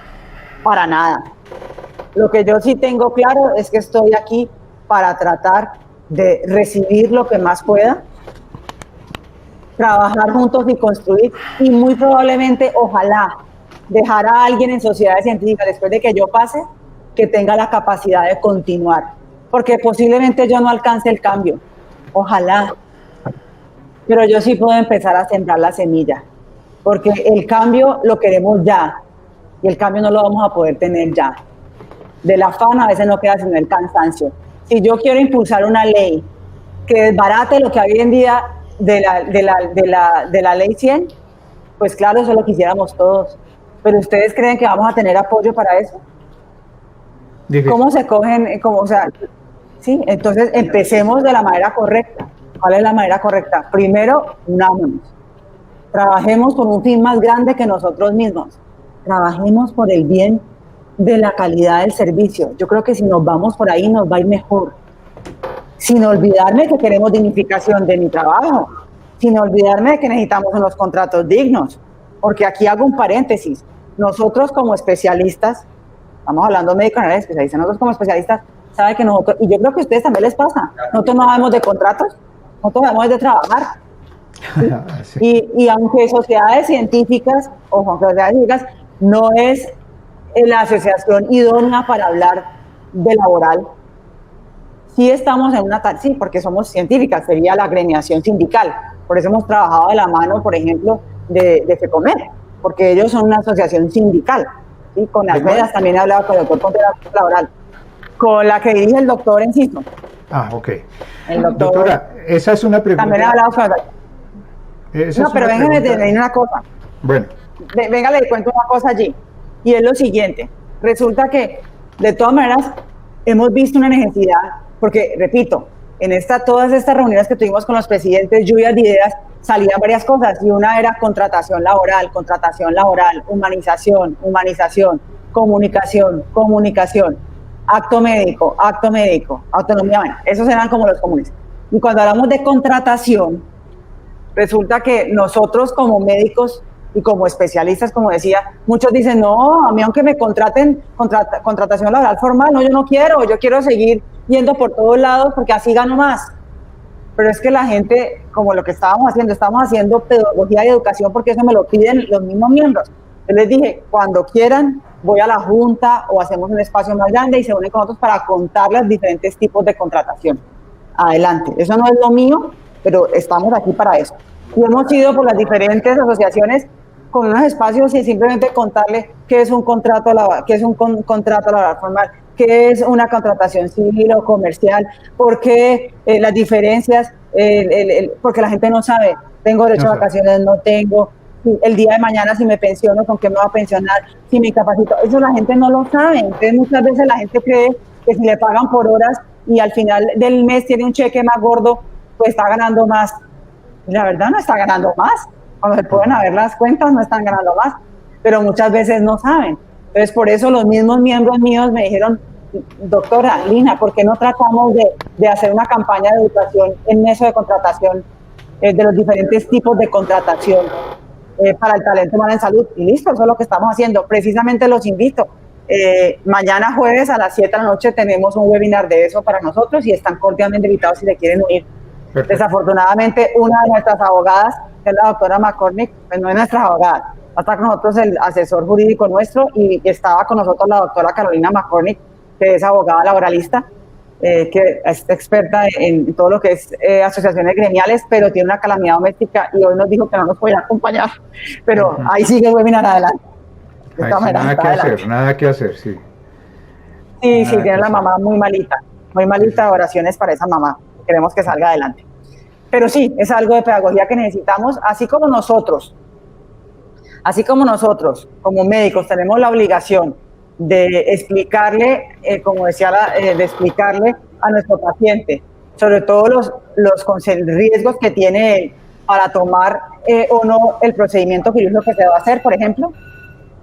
para nada. Lo que yo sí tengo claro es que estoy aquí para tratar de recibir lo que más pueda, trabajar juntos y construir, y muy probablemente, ojalá, dejar a alguien en sociedades científicas después de que yo pase, que tenga la capacidad de continuar, porque posiblemente yo no alcance el cambio, ojalá, pero yo sí puedo empezar a sembrar la semilla, porque el cambio lo queremos ya, y el cambio no lo vamos a poder tener ya. Del afán a veces no queda sino el cansancio. Si yo quiero impulsar una ley que desbarate lo que hay hoy en día de la ley 100, pues claro, eso lo quisiéramos todos. Pero ¿ustedes creen que vamos a tener apoyo para eso? Difícil. ¿Cómo se cogen? Sí, entonces empecemos de la manera correcta. ¿Cuál es la manera correcta? Primero, unámonos. Trabajemos por un fin más grande que nosotros mismos. Trabajemos por el bien de la calidad del servicio. Yo creo que si nos vamos por ahí nos va a ir mejor. Sin olvidarme que queremos dignificación de mi trabajo, sin olvidarme de que necesitamos unos contratos dignos, porque aquí hago un paréntesis. Nosotros como especialistas, estamos hablando de médicos generales especialistas, nosotros como especialistas, saben que nosotros, y yo creo que a ustedes también les pasa, nosotros no sabemos de contratos, nosotros sabemos de trabajar. ¿Sí? Y aunque sociedades científicas, no es la asociación idónea para hablar de laboral, sí estamos en sí, porque somos científicas, sería la agremiación sindical, por eso hemos trabajado de la mano, por ejemplo, de FECOMER, porque ellos son una asociación sindical, ¿sí? Con las medias también he hablado con el doctor Contreras Laboral, con la que dirige el doctor Enciso. Ok. Doctora, esa es una pregunta. También he hablado con no, pero déjenme decir una cosa. Bueno. Venga, le cuento una cosa allí. Y es lo siguiente. Resulta que, de todas maneras, hemos visto una necesidad, porque, repito, en todas estas reuniones que tuvimos con los presidentes, lluvias de ideas, salían varias cosas. Y una era contratación laboral, humanización, comunicación, acto médico, autonomía. Bueno, esos eran como los comunes. Y cuando hablamos de contratación, resulta que nosotros como médicos y como especialistas, como decía, muchos dicen, no, a mí aunque me contraten, contratación laboral formal, no, yo quiero seguir yendo por todos lados porque así gano más. Pero es que la gente, como lo que estamos haciendo pedagogía y educación porque eso me lo piden los mismos miembros. Yo les dije, cuando quieran, voy a la junta o hacemos un espacio más grande y se unen con nosotros para contar los diferentes tipos de contratación. Adelante. Eso no es lo mío, pero estamos aquí para eso. Y hemos ido por las diferentes asociaciones con unos espacios y simplemente contarle qué es un contrato laboral, qué es un contrato laboral formal, qué es una contratación civil o comercial, por qué las diferencias, porque la gente no sabe, tengo derecho a vacaciones, no tengo, el día de mañana si me pensiono, con qué me va a pensionar, si me incapacito, eso la gente no lo sabe. Entonces muchas veces la gente cree que si le pagan por horas y al final del mes tiene un cheque más gordo, pues está ganando más. Y la verdad no está ganando más. Cuando se pueden ver las cuentas no están ganando más, pero muchas veces no saben. Entonces por eso los mismos miembros míos me dijeron, doctora Lina, ¿por qué no tratamos de hacer una campaña de educación en eso de contratación, de los diferentes tipos de contratación para el talento humano en salud? Y listo, eso es lo que estamos haciendo. Precisamente los invito. Mañana jueves a las 7 de la noche tenemos un webinar de eso para nosotros y están cordialmente invitados si se quieren unir. Perfecto. Desafortunadamente, una de nuestras abogadas, que es la doctora McCormick, pues no es nuestra abogada. Está con nosotros el asesor jurídico nuestro y estaba con nosotros la doctora Carolina McCormick, que es abogada laboralista, que es experta en todo lo que es asociaciones gremiales, pero tiene una calamidad doméstica y hoy nos dijo que no nos podía acompañar. Pero ahí sigue el webinar adelante. Nada que hacer, sí. Sí, tiene la mamá muy malita, oraciones para esa mamá, queremos que salga adelante. Pero sí, es algo de pedagogía que necesitamos, así como nosotros, como médicos, tenemos la obligación de explicarle, como decía, de explicarle a nuestro paciente, sobre todo los riesgos que tiene él para tomar o no el procedimiento quirúrgico que se va a hacer, por ejemplo.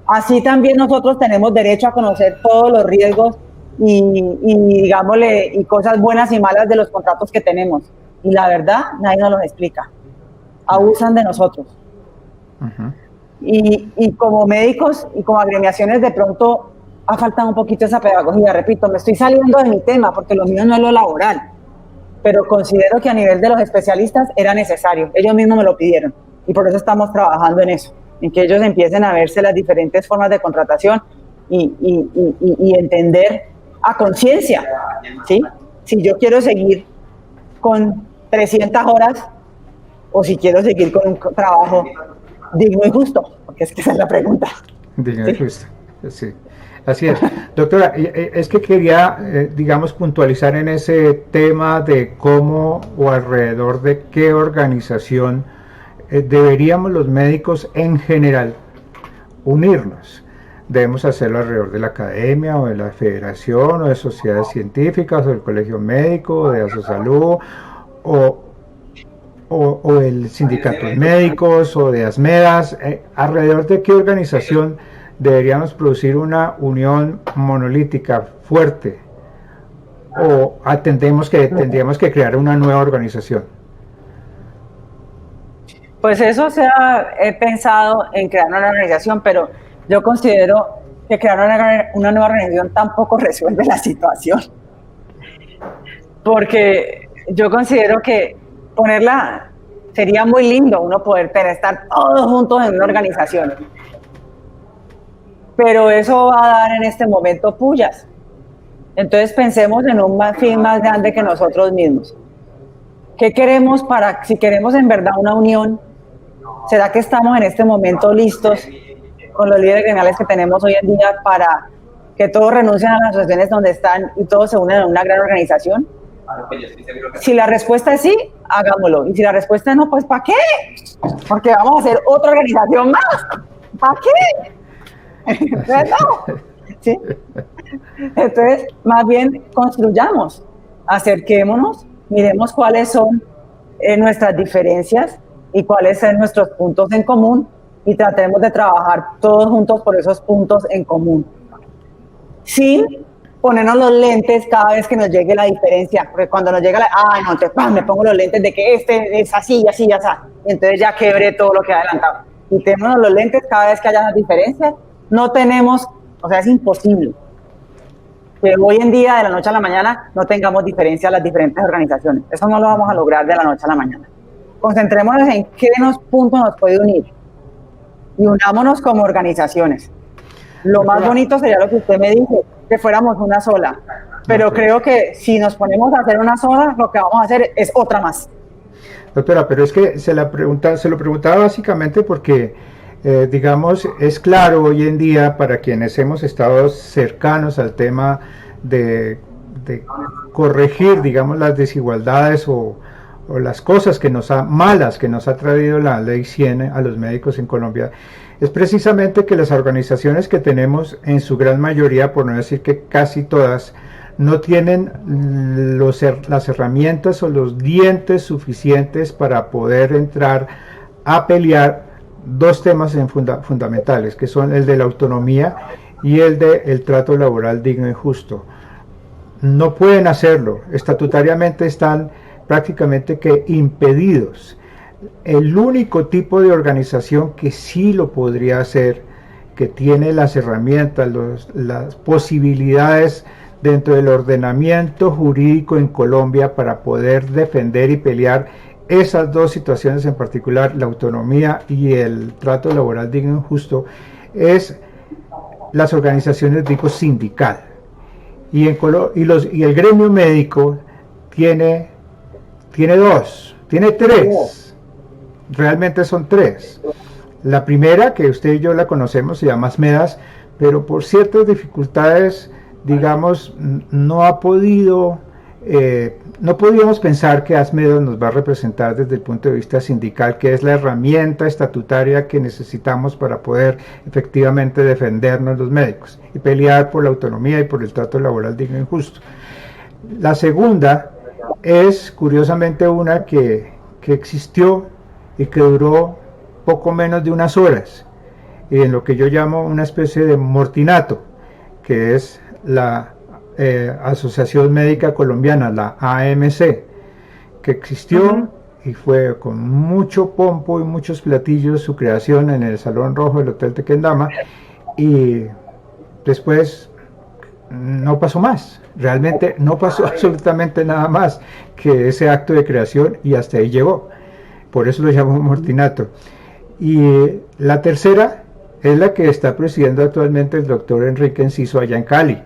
Así también nosotros tenemos derecho a conocer todos los riesgos y digámosle, y cosas buenas y malas de los contratos que tenemos. Y la verdad, nadie nos los explica. Abusan de nosotros. Y como médicos y como agremiaciones, de pronto ha faltado un poquito esa pedagogía. Repito, me estoy saliendo de mi tema porque lo mío no es lo laboral, pero considero que a nivel de los especialistas era necesario. Ellos mismos me lo pidieron y por eso estamos trabajando en eso, en que ellos empiecen a verse las diferentes formas de contratación y entender a conciencia, ¿sí? Si yo quiero seguir con 300 horas o si quiero seguir con un trabajo digno y justo, porque es que esa es la pregunta. Digno y justo, sí. Así es. Doctora, es que quería, digamos, puntualizar en ese tema de cómo o alrededor de qué organización deberíamos los médicos en general unirnos. Debemos hacerlo alrededor de la academia o de la federación o de sociedades científicas o del colegio médico o de Asosalud o del sindicato de médicos o de ASMEDAS. ¿Alrededor de qué organización deberíamos producir una unión monolítica fuerte o tendríamos que crear una nueva organización? Pues eso he pensado en crear una organización, pero yo considero que crear una nueva organización tampoco resuelve la situación. Porque yo considero que ponerla sería muy lindo, uno poder estar todos juntos en una organización. Pero eso va a dar en este momento pullas. Entonces pensemos en un fin más grande que nosotros mismos. ¿Qué queremos si queremos en verdad una unión? ¿Será que estamos en este momento listos con los líderes gremiales que tenemos hoy en día para que todos renuncien a las asociaciones donde están y todos se unen a una gran organización? Si la respuesta es sí, hagámoslo. Y si la respuesta es no, pues ¿para qué? Porque vamos a hacer otra organización más. ¿Para qué? Entonces, no. ¿Sí? Entonces, más bien construyamos, acerquémonos, miremos cuáles son nuestras diferencias y cuáles son nuestros puntos en común y tratemos de trabajar todos juntos por esos puntos en común. Sin ponernos los lentes cada vez que nos llegue la diferencia, porque cuando nos llega no, entonces me pongo los lentes de que este es así, así, así, y entonces ya quebré todo lo que he adelantado. Quitémonos los lentes cada vez que haya las diferencias. No tenemos, o sea, es imposible que hoy en día, de la noche a la mañana, no tengamos diferencias en las diferentes organizaciones. Eso no lo vamos a lograr de la noche a la mañana. Concentrémonos en qué puntos nos puede unir y unámonos como organizaciones. Lo más bonito sería lo que usted me dice, que fuéramos una sola. Pero creo que si nos ponemos a hacer una sola, lo que vamos a hacer es otra más. Doctora, pero es que se lo preguntaba básicamente porque, digamos, es claro hoy en día para quienes hemos estado cercanos al tema de corregir, digamos, las desigualdades o las cosas malas que nos ha traído la ley 100 a los médicos en Colombia, es precisamente que las organizaciones que tenemos, en su gran mayoría, por no decir que casi todas, no tienen las herramientas o los dientes suficientes para poder entrar a pelear dos temas fundamentales, que son el de la autonomía y el del trato laboral digno y justo. No pueden hacerlo, estatutariamente están prácticamente que impedidos. El único tipo de organización que sí lo podría hacer, que tiene las herramientas, las posibilidades dentro del ordenamiento jurídico en Colombia para poder defender y pelear esas dos situaciones en particular, la autonomía y el trato laboral digno y justo, es las organizaciones de tipo sindical. Y el gremio médico tiene tres, realmente son tres. La primera, que usted y yo la conocemos, se llama ASMEDAS, pero por ciertas dificultades, digamos, no podíamos pensar que ASMEDAS nos va a representar desde el punto de vista sindical, que es la herramienta estatutaria que necesitamos para poder efectivamente defendernos los médicos y pelear por la autonomía y por el trato laboral digno y justo. La segunda es curiosamente una que existió y que duró poco menos de unas horas, y en lo que yo llamo una especie de mortinato, que es la Asociación Médica Colombiana, la AMC, que existió y fue con mucho pompo y muchos platillos su creación en el Salón Rojo del Hotel Tequendama, y después no pasó más, realmente no pasó absolutamente nada más que ese acto de creación, y hasta ahí llegó. Por eso lo llamo mortinato. Y la tercera es la que está presidiendo actualmente el doctor Enrique Enciso allá en Cali,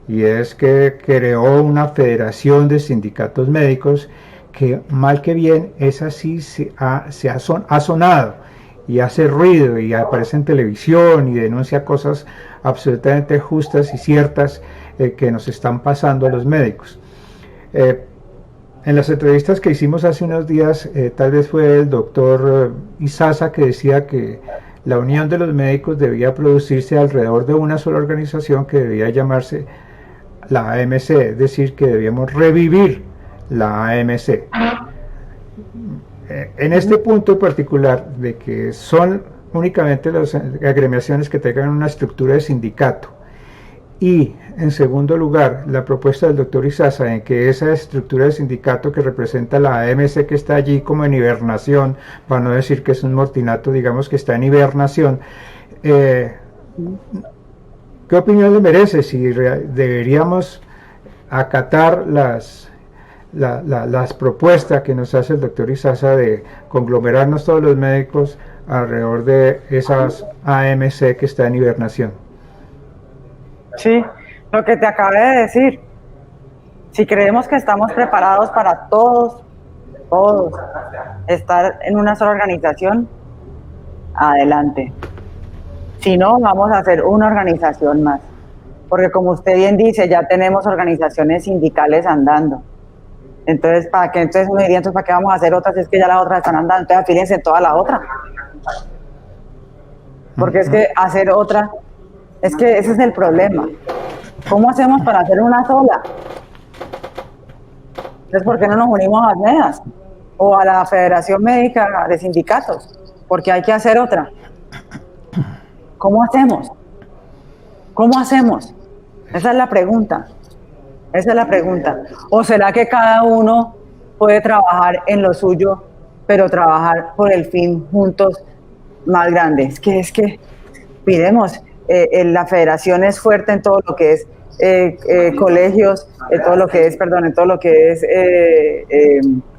y es que creó una federación de sindicatos médicos que, mal que bien, esa sí ha sonado y hace ruido y aparece en televisión y denuncia cosas absolutamente justas y ciertas que nos están pasando a los médicos. En las entrevistas que hicimos hace unos días, tal vez fue el doctor Izaza que decía que la unión de los médicos debía producirse alrededor de una sola organización que debía llamarse la AMC, es decir, que debíamos revivir la AMC. En este punto particular de que son únicamente las agremiaciones que tengan una estructura de sindicato, y en segundo lugar la propuesta del doctor Izaza en que esa estructura de sindicato que representa la AMC, que está allí como en hibernación, para no decir que es un mortinato, digamos que está en hibernación, ¿qué opinión le merece? Si deberíamos acatar las propuestas que nos hace el doctor Izaza de conglomerarnos todos los médicos alrededor de esas AMC que está en hibernación. Sí, lo que te acabé de decir. Si creemos que estamos preparados para todos estar en una sola organización, adelante. Si no, vamos a hacer una organización más. Porque como usted bien dice, ya tenemos organizaciones sindicales andando. Entonces, ¿para qué? Entonces uno diría, entonces, ¿para qué vamos a hacer otras? Si es que ya las otras están andando, entonces afílense en toda la otra. Porque es que hacer otra, es que ese es el problema. ¿Cómo hacemos para hacer una sola? Entonces, ¿por qué no nos unimos a ASMEDAS? O a la Federación Médica de Sindicatos, porque hay que hacer otra. ¿Cómo hacemos? ¿Cómo hacemos? Esa es la pregunta. Esa es la pregunta. ¿O será que cada uno puede trabajar en lo suyo, pero trabajar por el fin juntos más grande? Es que pidemos, la federación es fuerte en todo lo que es colegios, en todo lo que es,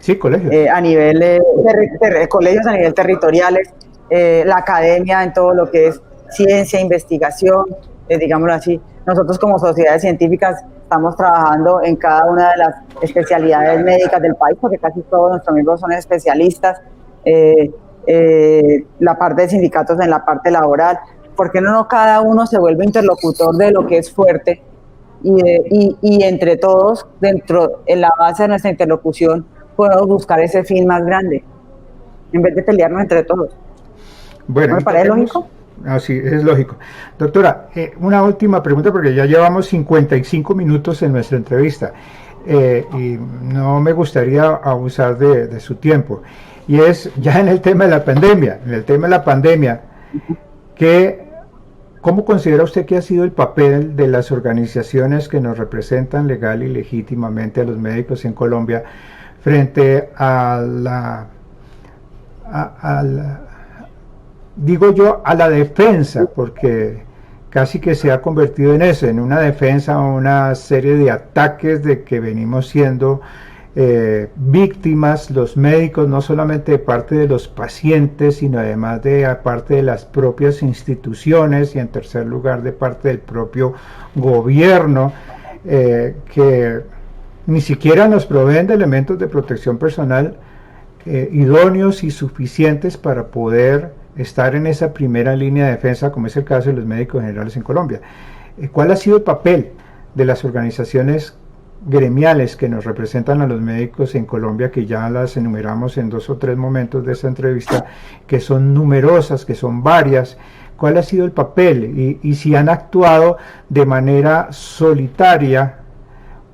sí, colegios. A nivel colegios a nivel territoriales, la academia en todo lo que es ciencia, investigación, digámoslo así. Nosotros como sociedades científicas estamos trabajando en cada una de las especialidades médicas del país, porque casi todos nuestros miembros son especialistas, la parte de sindicatos en la parte laboral. ¿Por qué no cada uno se vuelve interlocutor de lo que es fuerte? Y entre todos, en la base de nuestra interlocución, podemos buscar ese fin más grande, en vez de pelearnos entre todos. Bueno, ¿No me parece lógico? Así es lógico. Doctora, una última pregunta porque ya llevamos 55 minutos en nuestra entrevista y no me gustaría abusar de su tiempo. Y es ya en el tema de la pandemia, ¿cómo considera usted que ha sido el papel de las organizaciones que nos representan legal y legítimamente a los médicos en Colombia frente a a la defensa, porque casi que se ha convertido en eso, en una defensa, una serie de ataques de que venimos siendo víctimas los médicos, no solamente de parte de los pacientes, sino además de parte de las propias instituciones y en tercer lugar de parte del propio gobierno, que ni siquiera nos proveen de elementos de protección personal idóneos y suficientes para poder estar en esa primera línea de defensa, como es el caso de los médicos generales en Colombia. ¿Cuál ha sido el papel de las organizaciones gremiales que nos representan a los médicos en Colombia, que ya las enumeramos en 2 o 3 momentos de esta entrevista, que son numerosas, que son varias? ¿Cuál ha sido el papel? Y si han actuado de manera solitaria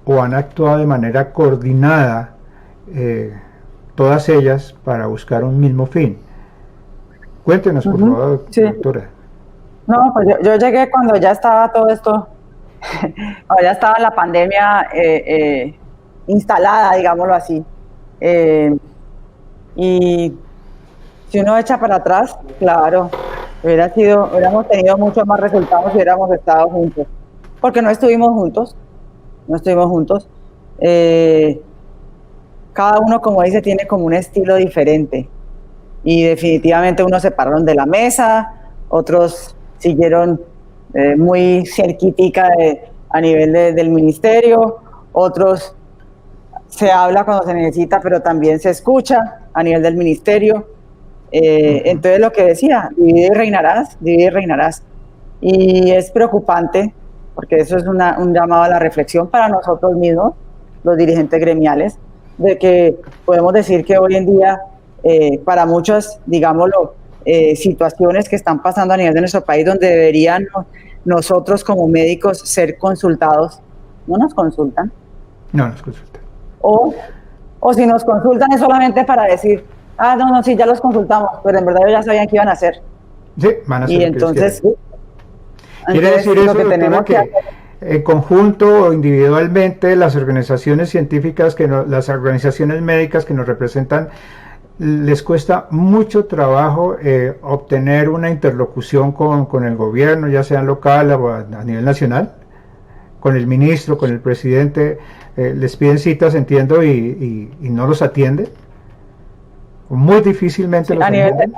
o han actuado de manera coordinada, todas ellas para buscar un mismo fin. Cuéntenos, por favor, sí, doctora. No, pues yo llegué cuando ya estaba todo esto, cuando ya estaba la pandemia instalada, digámoslo así. Y si uno echa para atrás, claro, hubiéramos tenido muchos más resultados si hubiéramos estado juntos. Porque no estuvimos juntos. Cada uno, como dice, tiene como un estilo diferente. Y definitivamente unos se pararon de la mesa, otros siguieron muy cerquitica a nivel del ministerio, otros se habla cuando se necesita, pero también se escucha a nivel del ministerio. Entonces lo que decía, divide y reinarás. Y es preocupante, porque eso es un llamado a la reflexión para nosotros mismos, los dirigentes gremiales, de que podemos decir que hoy en día, para muchas, digámoslo, situaciones que están pasando a nivel de nuestro país, donde deberían nosotros como médicos ser consultados, no nos consultan. No nos consultan. O si nos consultan es solamente para decir, no, sí, ya los consultamos, pero en verdad ellos ya sabían qué iban a hacer. Sí, van a hacer. Y entonces, quiere decir eso, que tenemos que en conjunto o individualmente las organizaciones científicas, las organizaciones médicas que nos representan, les cuesta mucho trabajo obtener una interlocución con el gobierno, ya sea local o a nivel nacional, con el ministro, con el presidente, les piden citas, entiendo, y no los atiende. Muy difícilmente los atienden.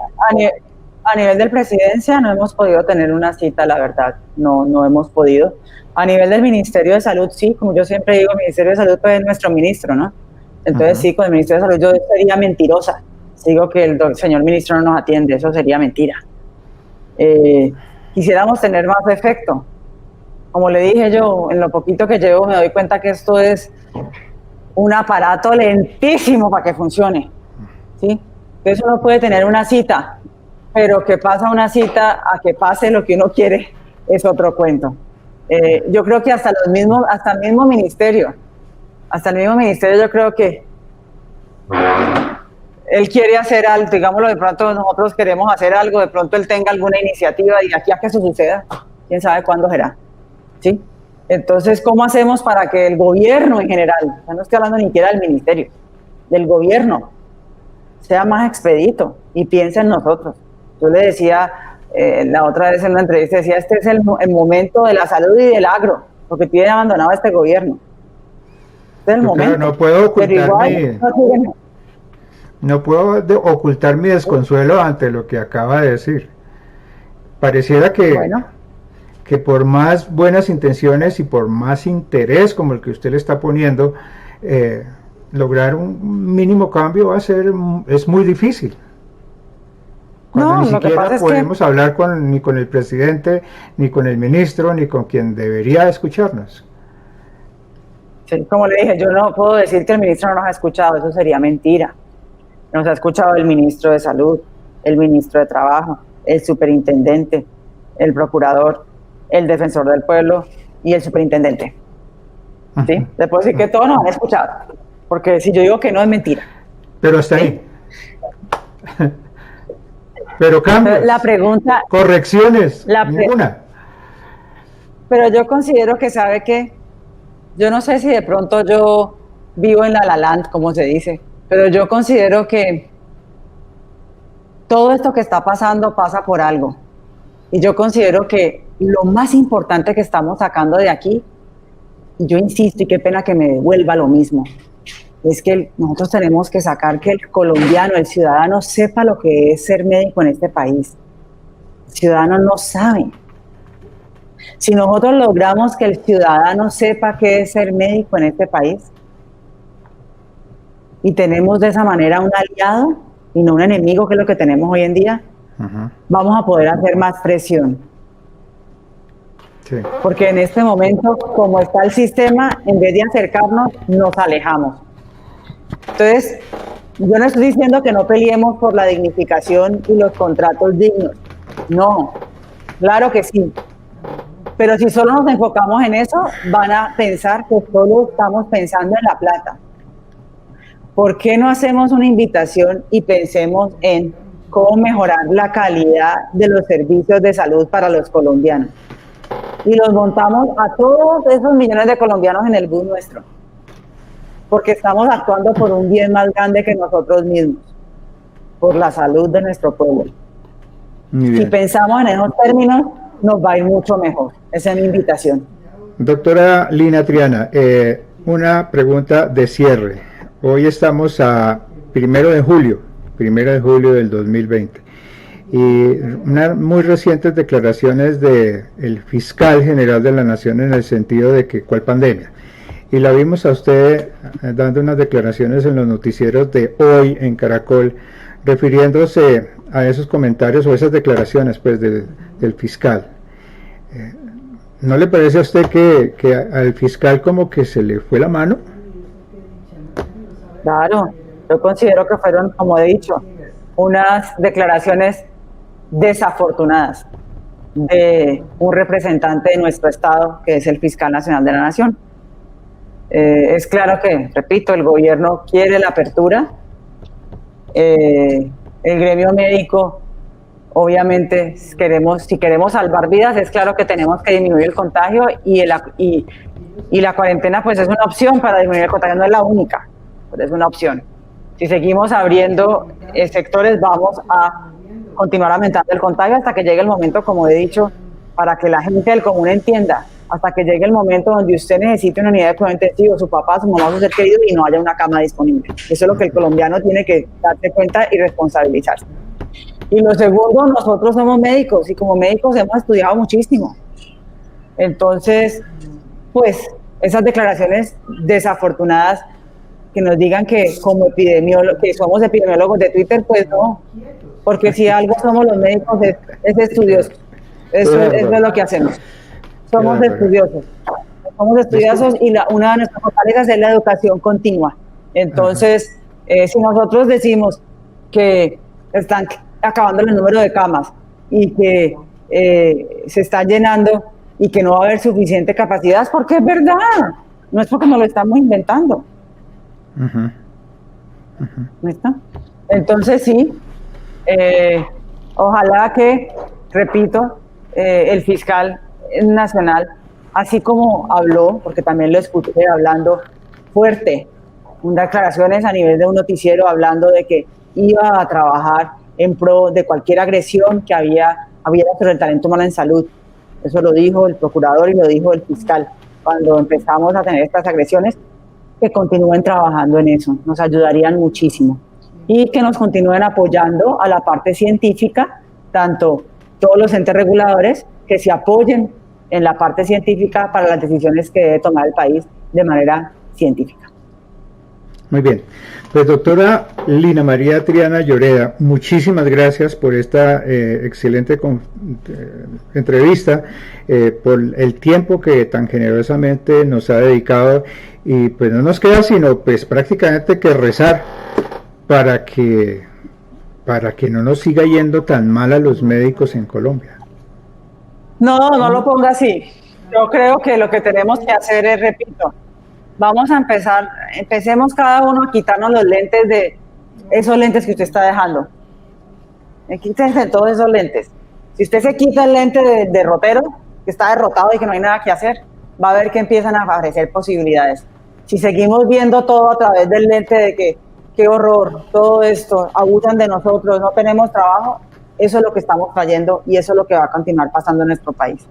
A nivel de presidencia no hemos podido tener una cita, la verdad, no hemos podido. A nivel del Ministerio de Salud, sí, como yo siempre digo, el Ministerio de Salud pues, es nuestro ministro, ¿no? Entonces sí, con el Ministerio de Salud yo sería mentirosa. Digo que el señor ministro no nos atiende, eso sería mentira. Quisiéramos tener más efecto. Como le dije yo, en lo poquito que llevo me doy cuenta que esto es un aparato lentísimo para que funcione, ¿sí? Entonces uno puede tener una cita, pero que pasa una cita a que pase lo que uno quiere es otro cuento. Yo creo que hasta el mismo ministerio yo creo que él quiere hacer algo, digámoslo, de pronto nosotros queremos hacer algo, de pronto él tenga alguna iniciativa y aquí a que eso suceda, quién sabe cuándo será, ¿sí? Entonces, ¿cómo hacemos para que el gobierno en general, no estoy hablando ni siquiera del ministerio, del gobierno, sea más expedito y piense en nosotros? Yo le decía la otra vez en una entrevista, decía, este es el momento de la salud y del agro, porque tiene abandonado este gobierno. Este es el momento. Claro, no puedo ocultar No puedo ocultar mi desconsuelo ante lo que acaba de decir. Pareciera Bueno, que por más buenas intenciones y por más interés como el que usted le está poniendo, lograr un mínimo cambio es muy difícil. Cuando no, ni lo que siquiera pasa es que, podemos hablar ni con el presidente, ni con el ministro, ni con quien debería escucharnos. sí, como le dije, yo no puedo decir que el ministro no nos ha escuchado, eso sería mentira. Nos ha escuchado el ministro de Salud, el ministro de Trabajo, el superintendente, el procurador, el defensor del pueblo y el superintendente. ¿Sí? Le puedo decir que todos nos han escuchado, porque si yo digo que no es mentira. Pero hasta ¿Sí? ahí. Pero cambios, La pregunta, correcciones, ninguna. pero yo considero que sabe que, yo no sé si de pronto yo vivo en la land, como se dice, pero yo considero que todo esto que está pasando pasa por algo. Y yo considero que lo más importante que estamos sacando de aquí, y yo insisto, y qué pena que me devuelva lo mismo, es que nosotros tenemos que sacar que el colombiano, el ciudadano, sepa lo que es ser médico en este país. El ciudadano no sabe. Si nosotros logramos que el ciudadano sepa qué es ser médico en este país, y tenemos de esa manera un aliado y no un enemigo, que es lo que tenemos hoy en día, vamos a poder hacer más presión. Sí. Porque en este momento, como está el sistema, en vez de acercarnos, nos alejamos. Entonces, yo no estoy diciendo que no peleemos por la dignificación y los contratos dignos. No, claro que sí. Pero si solo nos enfocamos en eso, van a pensar que solo estamos pensando en la plata. ¿Por qué no hacemos una invitación y pensemos en cómo mejorar la calidad de los servicios de salud para los colombianos? Y los montamos a todos esos millones de colombianos en el bus nuestro, porque estamos actuando por un bien más grande que nosotros mismos, por la salud de nuestro pueblo. Si pensamos en esos términos, nos va a ir mucho mejor. Esa es mi invitación. Doctora Lina Triana, una pregunta de cierre. Hoy estamos a 1 de julio del 2020. Y unas muy recientes declaraciones del fiscal general de la Nación en el sentido de que ¿cuál pandemia? Y la vimos a usted dando unas declaraciones en los noticieros de hoy en Caracol, refiriéndose a esos comentarios o esas declaraciones pues del fiscal. ¿No le parece a usted que al fiscal como que se le fue la mano? Claro, yo considero que fueron, como he dicho, unas declaraciones desafortunadas de un representante de nuestro Estado, que es el Fiscal Nacional de la Nación. Es claro que, repito, el gobierno quiere la apertura. El gremio médico, obviamente, si queremos salvar vidas, es claro que tenemos que disminuir el contagio y la cuarentena pues es una opción para disminuir el contagio, no es la única, pero es una opción. Si seguimos abriendo sectores, vamos a continuar aumentando el contagio hasta que llegue el momento, como he dicho, para que la gente del común entienda, hasta que llegue el momento donde usted necesite una unidad de cuidado intensivo, su papá, su mamá, su ser querido, y no haya una cama disponible. Eso es lo que el colombiano tiene que darse cuenta y responsabilizarse. Y lo segundo, nosotros somos médicos y como médicos hemos estudiado muchísimo. Entonces, pues, esas declaraciones desafortunadas que nos digan que como que somos epidemiólogos de Twitter, pues no, porque si algo somos los médicos es estudiosos. Eso es lo que hacemos. Somos estudiosos. Somos estudiosos y una de nuestras fortalezas es la educación continua. Entonces, si nosotros decimos que están acabando el número de camas y que se están llenando y que no va a haber suficiente capacidad, es porque es verdad. No es porque nos lo estamos inventando. ¿No está? Entonces sí, ojalá que, repito, el fiscal nacional, así como habló, porque también lo escuché hablando fuerte, declaraciones a nivel de un noticiero hablando de que iba a trabajar en pro de cualquier agresión que había sobre el talento humano en salud. Eso lo dijo el procurador y lo dijo el fiscal. Cuando empezamos a tener estas agresiones, que continúen trabajando en eso, nos ayudarían muchísimo. y que nos continúen apoyando a la parte científica, tanto todos los entes reguladores que se apoyen en la parte científica para las decisiones que debe tomar el país de manera científica. Muy bien. Pues doctora Lina María Triana Lloreda, muchísimas gracias por esta excelente entrevista, por el tiempo que tan generosamente nos ha dedicado, y pues no nos queda sino pues prácticamente que rezar para que no nos siga yendo tan mal a los médicos en Colombia. No lo ponga así. Yo creo que lo que tenemos que hacer es, repito, vamos a empecemos cada uno a quitarnos los lentes de esos lentes que usted está dejando. Quítense todos esos lentes. Si usted se quita el lente de derrotero, que está derrotado y que no hay nada que hacer, va a ver que empiezan a aparecer posibilidades. Si seguimos viendo todo a través del lente de que qué horror, todo esto, abusan de nosotros, no tenemos trabajo, eso es lo que estamos trayendo y eso es lo que va a continuar pasando en nuestro país.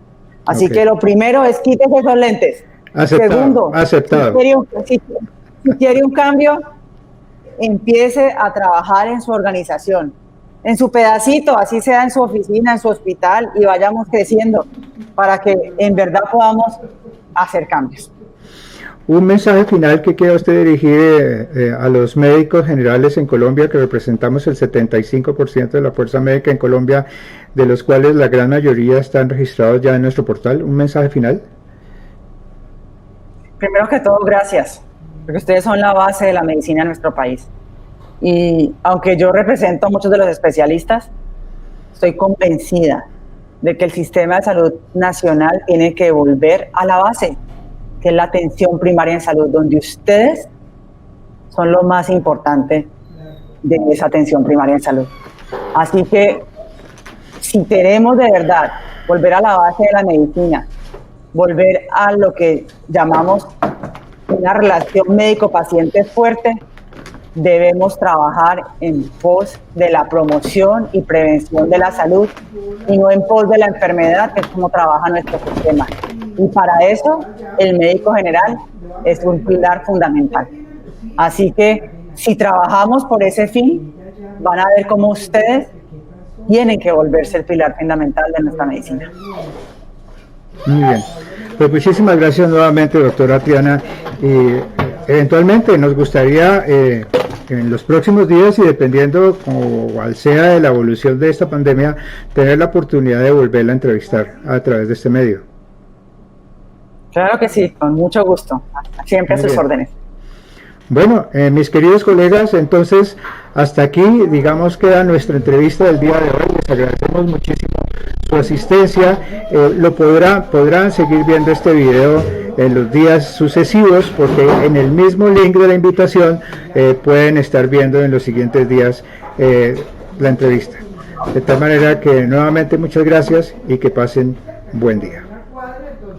Así que lo primero es quítese esos lentes. Aceptado, segundo, aceptado. Si quiere un cambio, empiece a trabajar en su organización, en su pedacito, así sea en su oficina, en su hospital, y vayamos creciendo para que en verdad podamos hacer cambios. Un mensaje final que quiera usted dirigir a los médicos generales en Colombia, que representamos el 75% de la fuerza médica en Colombia, de los cuales la gran mayoría están registrados ya en nuestro portal. ¿Un mensaje final? Primero que todo, gracias, porque ustedes son la base de la medicina en nuestro país. Y aunque yo represento a muchos de los especialistas, estoy convencida de que el sistema de salud nacional tiene que volver a la base, que es la atención primaria en salud, donde ustedes son lo más importante de esa atención primaria en salud. Así que, si queremos de verdad volver a la base de la medicina, volver a lo que llamamos una relación médico-paciente fuerte, debemos trabajar en pos de la promoción y prevención de la salud y no en pos de la enfermedad, que es como trabaja nuestro sistema. Y para eso, el médico general es un pilar fundamental. Así que, si trabajamos por ese fin, van a ver cómo ustedes tienen que volverse el pilar fundamental de nuestra medicina. Muy bien. Pues muchísimas gracias nuevamente, doctora Triana. Eventualmente nos gustaría en los próximos días, y dependiendo cuál sea de la evolución de esta pandemia, tener la oportunidad de volverla a entrevistar a través de este medio. Claro que sí, con mucho gusto. Siempre a sus órdenes. Bueno, mis queridos colegas, entonces hasta aquí, digamos, queda nuestra entrevista del día de hoy. Les agradecemos muchísimo su asistencia. Podrán seguir viendo este video en los días sucesivos, porque en el mismo link de la invitación pueden estar viendo en los siguientes días la entrevista. De tal manera que nuevamente muchas gracias y que pasen buen día.